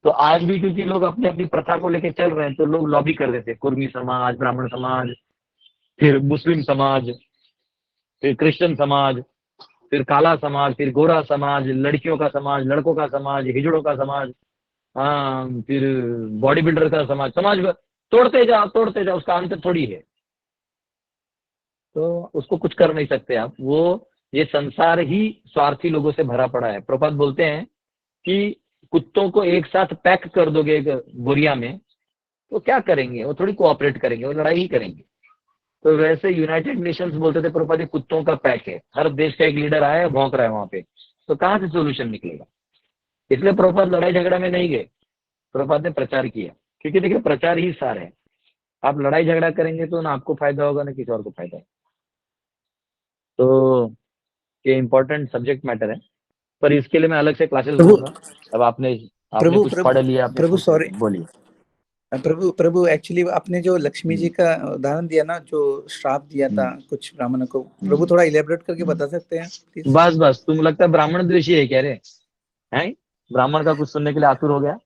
तो आज भी क्योंकि लोग अपनी अपनी प्रथा को लेके चल रहे हैं तो लोग लॉबी कर देते हैं, कुर्मी समाज, ब्राह्मण समाज, फिर मुस्लिम समाज, फिर क्रिश्चियन समाज, फिर काला समाज, फिर गोरा समाज, लड़कियों का समाज, लड़कों का समाज, हिजड़ों का समाज, हाँ, फिर बॉडी बिल्डर का समाज, तोड़ते जाओ, उसका अंत थोड़ी है। तो उसको कुछ कर नहीं सकते आप। वो ये संसार ही स्वार्थी लोगों से भरा पड़ा है। प्रभुपाद बोलते हैं कि कुत्तों को एक साथ पैक कर दोगे एक बोरिया में तो क्या करेंगे, वो थोड़ी कोऑपरेट करेंगे, वो लड़ाई ही करेंगे। तो वैसे यूनाइटेड नेशंस बोलते थे प्रभुपाद कुत्तों का पैक है, हर देश का एक लीडर आया है, भौंक रहा है वहां पे, तो कहाँ से सोल्यूशन निकलेगा। इसलिए प्रभुपाद लड़ाई झगड़ा में नहीं गए, प्रभुपाद ने प्रचार किया, क्योंकि देखिए प्रचार ही सार है। आप लड़ाई झगड़ा करेंगे तो ना आपको फायदा होगा ना किसी और को फायदा होगा। तो ये इम्पोर्टेंट सब्जेक्ट मैटर है, पर इसके लिए मैं अलग से क्लासेस प्रभु लूंगा। अब आपने आपने प्रभु कुछ प्रभु पढ़ लिया, आपने प्रभु सोच सॉरी, लिया, बोलिए। प्रभु प्रभु एक्चुअली आपने जो लक्ष्मी जी हम्म, का उदाहरण दिया ना, जो श्राप दिया था हम्म, कुछ ब्राह्मणों को, प्रभु हम्म, थोड़ा इलेबोरेट करके हम्म। बता सकते हैं प्लीज? बस बस, तुम लगता है ब्राह्मण द्वेषी है कह रहे हैं? ब्राह्मण का कुछ सुनने के लिए आतुर हो गया।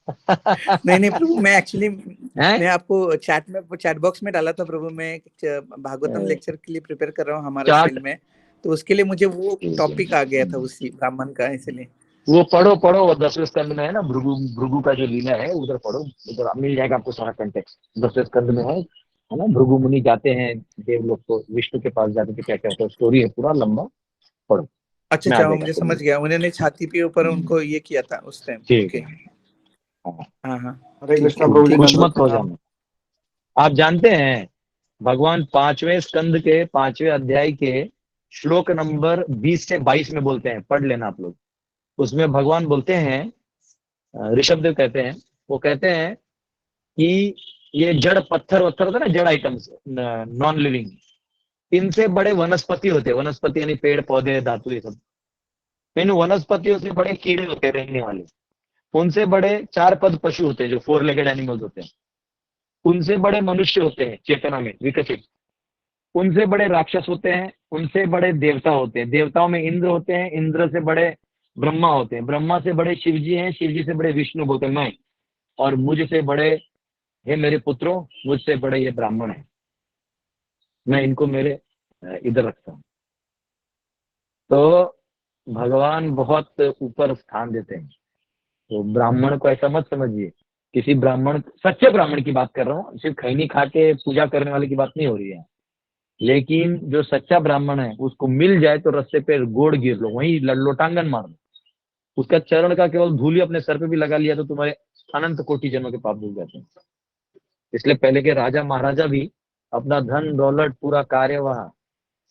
नहीं नहीं प्रभु, मैं एक्चुअली हैं? मैं आपको चैट बॉक्स में डाला था प्रभु, मैं भागवतम लेक्चर के लिए प्रिपेयर कर रहा हूँ हमारे सेल चार्ट, में, तो उसके लिए मुझे वो ठीक है। टॉपिक आ गया था उसी ब्राह्मण का, इसलिए। वो पढ़ो पढ़ो, वो 10वें स्कंद में है ना, भृगु भृगु का जो लीला है उधर पढ़ो, उधर मिल जाएगा आपको सारा कंटेक्स्ट। 10वें स्कंद में है ना, भृगु मुनि जाते हैं देवलोक को, विष्णु के पास जाते थे, क्या क्या होता है, स्टोरी है पूरा लंबा, पढ़ो, अच्छा में आ अच्छा, जाएगा मुझे आपको समझ मिल। गया, उन्होंने छाती के ऊपर हम्म, उनको ये किया था उस टाइम, ठीक ओके। है। हाँ, हाँ हाँ, हरे ठीक कृष्णा है, प्रभु जी, ठीक है खुश दंडवत मत हो प्रणाम। जाना। आप जानते हैं भगवान 5वें स्कंद के 5वें अध्याय के श्लोक नंबर 20 से 22 में बोलते हैं, पढ़ लेना आप लोग। उसमें भगवान बोलते हैं, ऋषभ देव कहते हैं, वो कहते हैं कि ये जड़ पत्थर वत्थर होता है ना, जड़ आइटम्स, नॉन लिविंग, इनसे बड़े वनस्पति होते हैं, वनस्पति यानी पेड़ पौधे धातु ये सब। इन वनस्पतियों से बड़े कीड़े होते हैं रेंगने वाले, उनसे बड़े चार पद पशु होते हैं जो फोर लेगेड एनिमल्स होते हैं, उनसे बड़े मनुष्य होते हैं चेतना में विकसित, उनसे बड़े राक्षस होते हैं, उनसे बड़े देवता होते हैं, देवताओं में इंद्र होते हैं, इंद्र से बड़े ब्रह्मा होते हैं, ब्रह्मा से बड़े शिव जी हैं, शिव जी से बड़े विष्णु बोलते हैं मैं, और मुझसे बड़े, हे मेरे पुत्रों, मुझसे बड़े ये ब्राह्मण है, मैं इनको मेरे इधर रखता हूँ। तो भगवान बहुत ऊपर स्थान देते हैं। तो ब्राह्मण को ऐसा मत समझिए, किसी ब्राह्मण, सच्चे ब्राह्मण की बात कर रहा हूँ, सिर्फ खैनी खा के पूजा करने वाले की बात नहीं हो रही है। लेकिन जो सच्चा ब्राह्मण है उसको मिल जाए तो रास्ते पे गोड़ गिर लो, वहीं लोटांगन मार लो, उसका चरण का केवल धूल अपने सर पे भी लगा लिया तो तुम्हारे अनंत कोटि जन्मों के पाप धुल जाते हैं। इसलिए पहले के राजा महाराजा भी अपना धन दौलत पूरा कार्य वहाँ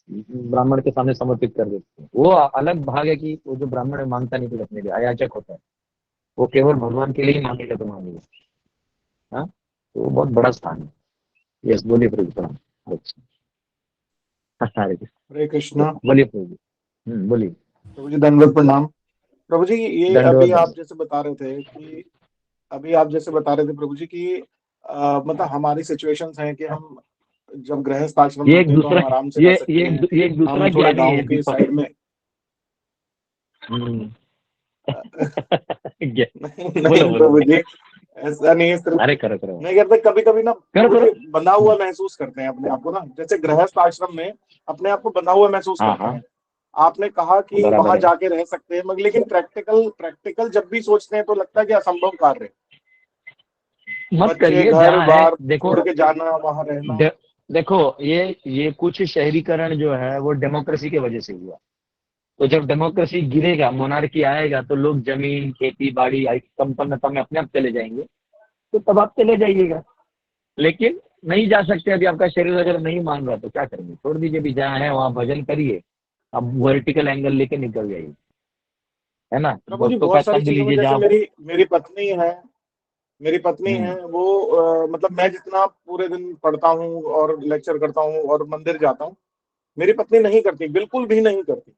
ब्राह्मण के सामने समर्पित कर देते हैं। वो अलग भाग है कि वो जो ब्राह्मण है मांगता नहीं कुछ अपने लिए, अयाचक होता है, वो केवल भगवान के लिए ही मांगेगा तो मांगेगा। हाँ, तो वो बहुत बड़ा स्थान है। यस, बोलिए प्रभु प्रणाम। अच्छा, हरे कृष्ण। हरे कृष्णा बोलिए प्रभु जी। बोलिए। प्रभु जी, दंडवत प्रणाम। प्रभु जी, ये दंडवत अभी दंडवत। आप जैसे बता रहे थे कि प्रभु जी की मतलब हमारी सिचुएशंस हैं कि हम जब गृहस्थ आश्रम में ये एक होते हैं तो दूसरा, हम आराम से रह सकते हैं। ये एक दूसरा हम थोड़ा ज्ञानी गांव है के दीपक। साइड में हम्म, नहीं बोलो नहीं बोलो प्रभु बोलो। जी, ऐसा नहीं है सिर्फ। अरे करो करो मैं कहता कभी कभी ना करो प्रभु करो। जी बंधा हुआ महसूस करते हैं अपने आप को ना, जैसे गृहस्थ आश्रम में अपने आप को बंधा हुआ महसूस हाँ करते हाँ, हैं। आपने कहा कि बराबर वहां है। जाके रह सकते हैं, मगर लेकिन प्रैक्टिकल प्रैक्टिकल जब भी सोचते हैं तो लगता है कि असंभव कार्य है। मत बच्चे, करिए, घर जहाँ है बार देखो। छोड़ के जाना, वहां रहना। देखो, ये कुछ शहरीकरण जो है वो डेमोक्रेसी की वजह से हुआ। तो जब डेमोक्रेसी गिरेगा, मोनार्की आएगा, तो लोग जमीन खेती बाड़ी संपन्नता में अपने आप चले जाएंगे, तो तब आप चले जाइएगा। लेकिन नहीं जा सकते, अभी आपका शरीर अगर नहीं मान रहा तो क्या करेंगे, छोड़ दीजिए, भी जहाँ है वहाँ भजन करिए, अब वर्टिकल एंगल लेके निकल जाइए, है ना, प्रभु जी भक्तों का बहुत सारी संग चीजों में, लीजिए जैसे जहाँ। मेरी पत्नी है, हम्म, वो मतलब मैं जितना पूरे दिन पढ़ता हूँ और लेक्चर करता हूँ और मंदिर जाता हूँ, मेरी पत्नी नहीं करती, बिल्कुल भी नहीं करती।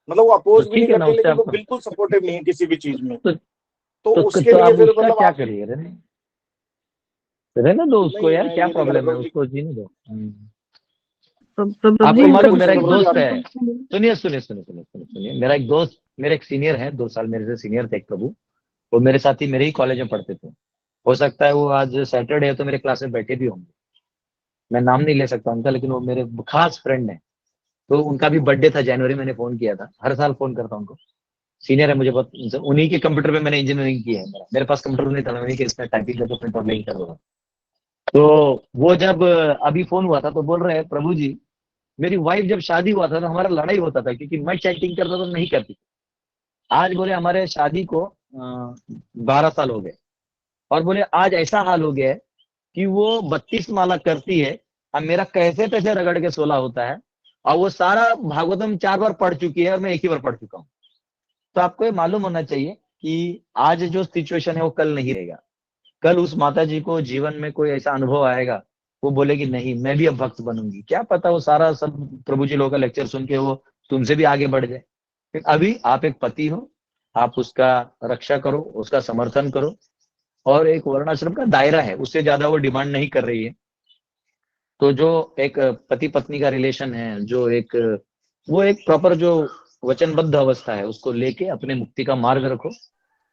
मतलब वो तो अपोज भी नहीं ठीक है ना, करती, उससे लेकिन वो आप बिल्कुल सपोर्टिव नहीं है किसी भी चीज में। तो, तो उसके तो लिए आप फिर उसका मतलब क्या आप, करिए, रहने दो उसको नहीं यार, मैं क्या ये नहीं कर प्रॉब्लम रहा है, प्रभु जी। उसको जीने दो। प्रभु आपको जी, नहीं मैं मालूम, कुछ मेरा सुनिए एक प्रभु जी दोस्त आप, है, सुनिए, मेरा एक दोस्त, मेरे एक सीनियर है, 2 साल मेरे से सीनियर थे एक प्रभु, वो मेरे साथ ही मेरे ही कॉलेज में पढ़ते थे। हो सकता है वो आज सैटरडे है तो मेरे क्लास में बैठे भी होंगे, मैं नाम नहीं ले सकता उनका, लेकिन वो मेरे खास फ्रेंड है। तो उनका भी बर्थडे था जनवरी, मैंने फोन किया था, हर साल फोन करता हूँ उनको, सीनियर है मुझे बहुत, उन्हीं के कंप्यूटर पे मैंने इंजीनियरिंग की है, मेरे पास कंप्यूटर नहीं था, मैं उन्हीं के इसमें टाइपिंग करके प्रिंट आउट नहीं कर रहा था। तो वो जब अभी फोन हुआ था तो बोल रहे हैं, प्रभु जी, मेरी वाइफ जब शादी हुआ था तो हमारा लड़ाई होता था, क्योंकि मैं चैटिंग करता तो नहीं करती। आज बोले हमारे शादी को 12 साल हो गए, और बोले आज ऐसा हाल हो गया है कि वो 32 माला करती है, अब मेरा कैसे कैसे रगड़ के 16 होता है, और वो सारा भागवतम 4 बार पढ़ चुकी है और मैं एक ही बार पढ़ चुका हूँ। तो आपको ये मालूम होना चाहिए कि आज जो सिचुएशन है वो कल नहीं रहेगा। कल उस माता जी को जीवन में कोई ऐसा अनुभव आएगा वो बोलेगी नहीं मैं भी अब भक्त बनूंगी, क्या पता वो सारा सब प्रभु जी लोगों का लेक्चर सुन के वो तुमसे भी आगे बढ़ जाए। लेकिन अभी आप एक पति हो, आप उसका रक्षा करो, उसका समर्थन करो, और एक वर्णाश्रम का दायरा है, उससे ज्यादा वो डिमांड नहीं कर रही है। तो जो एक पति पत्नी का रिलेशन है, जो एक वो एक प्रॉपर जो वचनबद्ध अवस्था है, उसको लेके अपने मुक्ति का मार्ग रखो,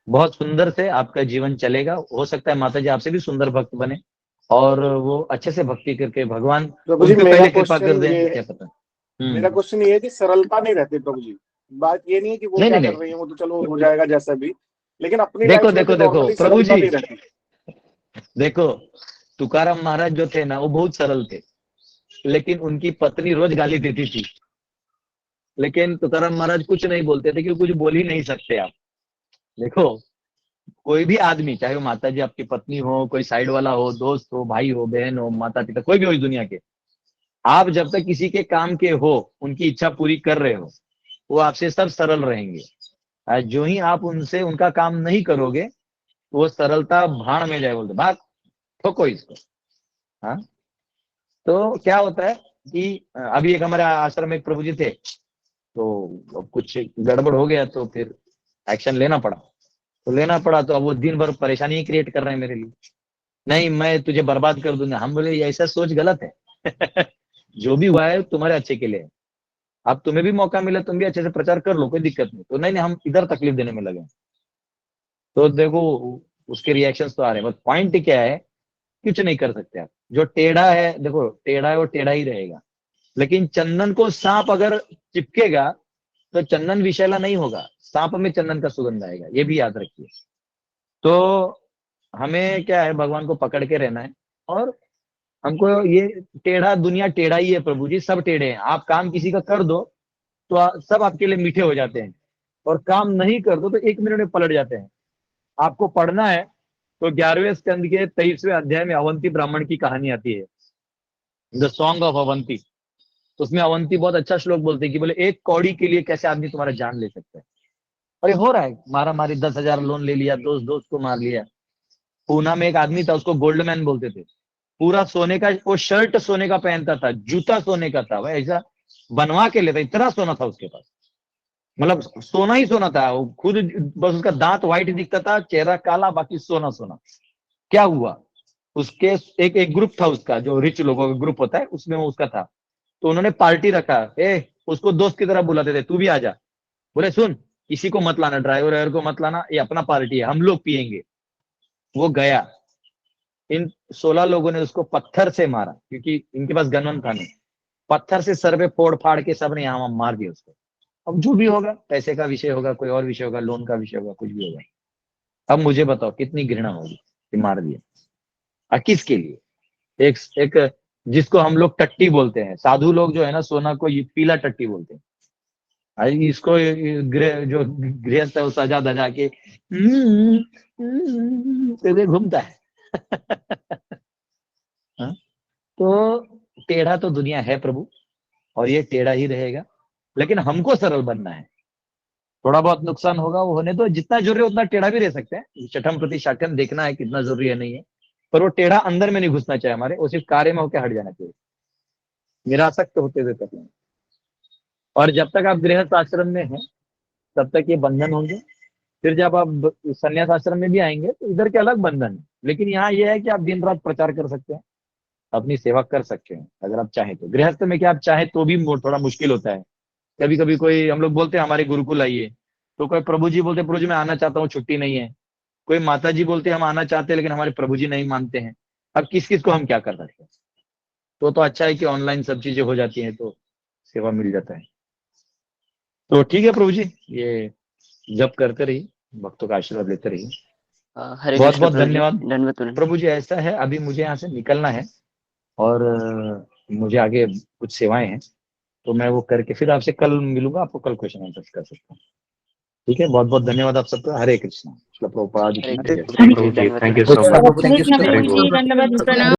बहुत सुंदर से आपका जीवन चलेगा। हो सकता है माता जी आपसे भी सुंदर भक्त बने और वो अच्छे से भक्ति करके भगवान प्रभु जी उन पे मेरा पहले कृपा कर क्वेश्चन दे, ये क्या पता। मेरा क्वेश्चन ये है कि सरलता नहीं रहती प्रभु जी। बात ये नहीं है कि वो नहीं क्या नहीं कर नहीं, रही है, वो तो चलो हो जाएगा जैसा भी, लेकिन अपनी देखो लाइफ में भी देखो देखो नॉर्मली प्रभु सरलता जी, नहीं रहती। देखो तुकाराम महाराज जो थे ना वो बहुत सरल थे, लेकिन उनकी पत्नी रोज गाली देती थी। लेकिन तुकाराम महाराज कुछ नहीं बोलते थे, क्योंकि कुछ बोल ही नहीं सकते आप। देखो कोई भी आदमी, चाहे वो माता जी आपकी पत्नी हो, कोई साइड वाला हो, दोस्त हो, भाई हो, बहन हो, माता पिता, कोई भी हो इस दुनिया के, आप जब तक किसी के काम के हो, उनकी इच्छा पूरी कर रहे हो, वो आपसे सब सरल रहेंगे। जो ही आप उनसे उनका काम नहीं करोगे, वो सरलता भाड़ में जाए, बोलते भाग, ठोको इसको। हाँ, तो क्या होता है कि अभी एक हमारे आश्रम में एक प्रभु जी थे, तो कुछ गड़बड़ हो गया, तो फिर एक्शन लेना पड़ा। तो अब वो दिन भर परेशानी क्रिएट कर रहे हैं मेरे लिए, नहीं मैं तुझे बर्बाद कर दूंगा। हम बोले ये ऐसा सोच गलत है। जो भी हुआ है तुम्हारे अच्छे के लिए, अब तुम्हें भी मौका मिला, तुम भी अच्छे से प्रचार कर लो, कोई दिक्कत नहीं। तो नहीं नहीं हम इधर तकलीफ देने में लगे। तो देखो उसके रिएक्शंस तो आ रहे हैं, बट पॉइंट क्या है, कुछ नहीं कर सकते आप। जो टेढ़ा है, देखो टेढ़ा है वो टेढ़ा ही रहेगा, लेकिन चंदन को सांप अगर चिपकेगा तो चंदन विषैला नहीं होगा, सांप में चंदन का सुगंध आएगा, ये भी याद रखिए। तो हमें क्या है, भगवान को पकड़ के रहना है। और हमको ये टेढ़ा, दुनिया टेढ़ा ही है प्रभु जी, सब टेढ़े हैं। आप काम किसी का कर दो तो सब आपके लिए मीठे हो जाते हैं, और काम नहीं कर दो तो 1 मिनट में पलट जाते हैं। आपको पढ़ना है तो 11वें स्कंद के 23वें अध्याय में अवंती ब्राह्मण की कहानी आती है, द सॉन्ग ऑफ अवंती। तो उसमें अवंती बहुत अच्छा श्लोक बोलते हैं कि बोले एक कौड़ी के लिए कैसे आदमी तुम्हारा जान ले सकता है। और ये हो रहा है, मारा मारी, 10,000 लोन ले लिया, दोस्त को मार लिया। पूना में एक आदमी था, उसको गोल्ड मैन बोलते थे। पूरा सोने का, वो शर्ट सोने का पहनता था, जूता सोने का था, भाई ऐसा बनवा के लेता, इतना सोना था उसके पास। मतलब सोना ही सोना था, वो खुद बस उसका दांत व्हाइट दिखता था, चेहरा काला, बाकी सोना सोना। क्या हुआ, उसके एक ग्रुप था उसका, जो रिच लोगों का ग्रुप होता है, उसमें वो उसका था। तो उन्होंने पार्टी रखा, उसको दोस्त की तरह बुलाते थे, तू भी आजा। बोले सुन, किसी को मत लाना, ड्राइवर को मत लाना, ये अपना पार्टी है, हम लोग पियेंगे। वो गया, इन 16 लोगों ने उसको पत्थर से मारा, क्योंकि इनके पास गन था नहीं। पत्थर से सर पे फोड़ फाड़ के सबने यहाँ मार दिया उसको। अब जो भी होगा, पैसे का विषय होगा, कोई और विषय होगा, लोन का विषय होगा, कुछ भी होगा। अब मुझे बताओ कितनी घृणा होगी कि मार दिया, और किसके लिए? एक जिसको हम लोग टट्टी बोलते हैं, साधु लोग जो है ना, सोना को ये पीला टट्टी बोलते हैं। इसको जो गृहस्थ है वो सजा धजा के करके घूमता है। हाँ? तो टेढ़ा तो दुनिया है प्रभु, और ये टेढ़ा ही रहेगा, लेकिन हमको सरल बनना है। थोड़ा बहुत नुकसान होगा, वो होने दो, जितना जरूरी है उतना टेढ़ा भी रह सकते हैं। छठम प्रति शाठम देखना है कितना जरूरी है, नहीं है, पर वो टेढ़ा अंदर में नहीं घुसना चाहिए हमारे, वो सिर्फ कार्य में होकर हट जाना चाहिए, निरासक्त होते हुए करना। और जब तक आप गृहस्थ आश्रम में हैं तब तक ये बंधन होंगे। फिर जब आप संन्यास आश्रम में भी आएंगे तो इधर के अलग बंधन है, लेकिन यहाँ ये है कि आप दिन रात प्रचार कर सकते हैं, अपनी सेवा कर सकते हैं अगर आप चाहें तो। गृहस्थ में क्या आप चाहें तो भी थोड़ा मुश्किल होता है। कभी कभी कोई, हम लोग बोलते हैं हमारे गुरुकुल आइए, तो कोई प्रभु जी बोलते प्रभु जी मैं आना चाहता हूँ, छुट्टी नहीं है। कोई माता जी बोलते हम आना चाहते हैं, लेकिन हमारे प्रभु जी नहीं मानते हैं। अब किस किस को हम क्या कर सकते हैं? तो अच्छा है कि ऑनलाइन सब चीजें हो जाती हैं, तो सेवा मिल जाता है। तो ठीक है प्रभु जी, ये जप करते रहिए, भक्तों का आशीर्वाद लेते रहिए। हरे बहुत कृष्ण बहुत प्रभु जी, धन्यवाद दंडवत प्रणाम। प्रभु जी। ऐसा है अभी मुझे यहाँ से निकलना है, और मुझे आगे कुछ सेवाएं हैं, तो मैं वो करके फिर आपसे कल मिलूंगा, आपको कल क्वेश्चन आंसर कर सकता हूँ। ठीक है, बहुत बहुत धन्यवाद आप सबका। हरे कृष्ण। प्रभुपाद की हरे जय। कृष्ण प्रभु जी, Prabhuji, दंडवत thank you प्रणाम। so much. Thank you so Very much. good. दंडवत प्रणाम।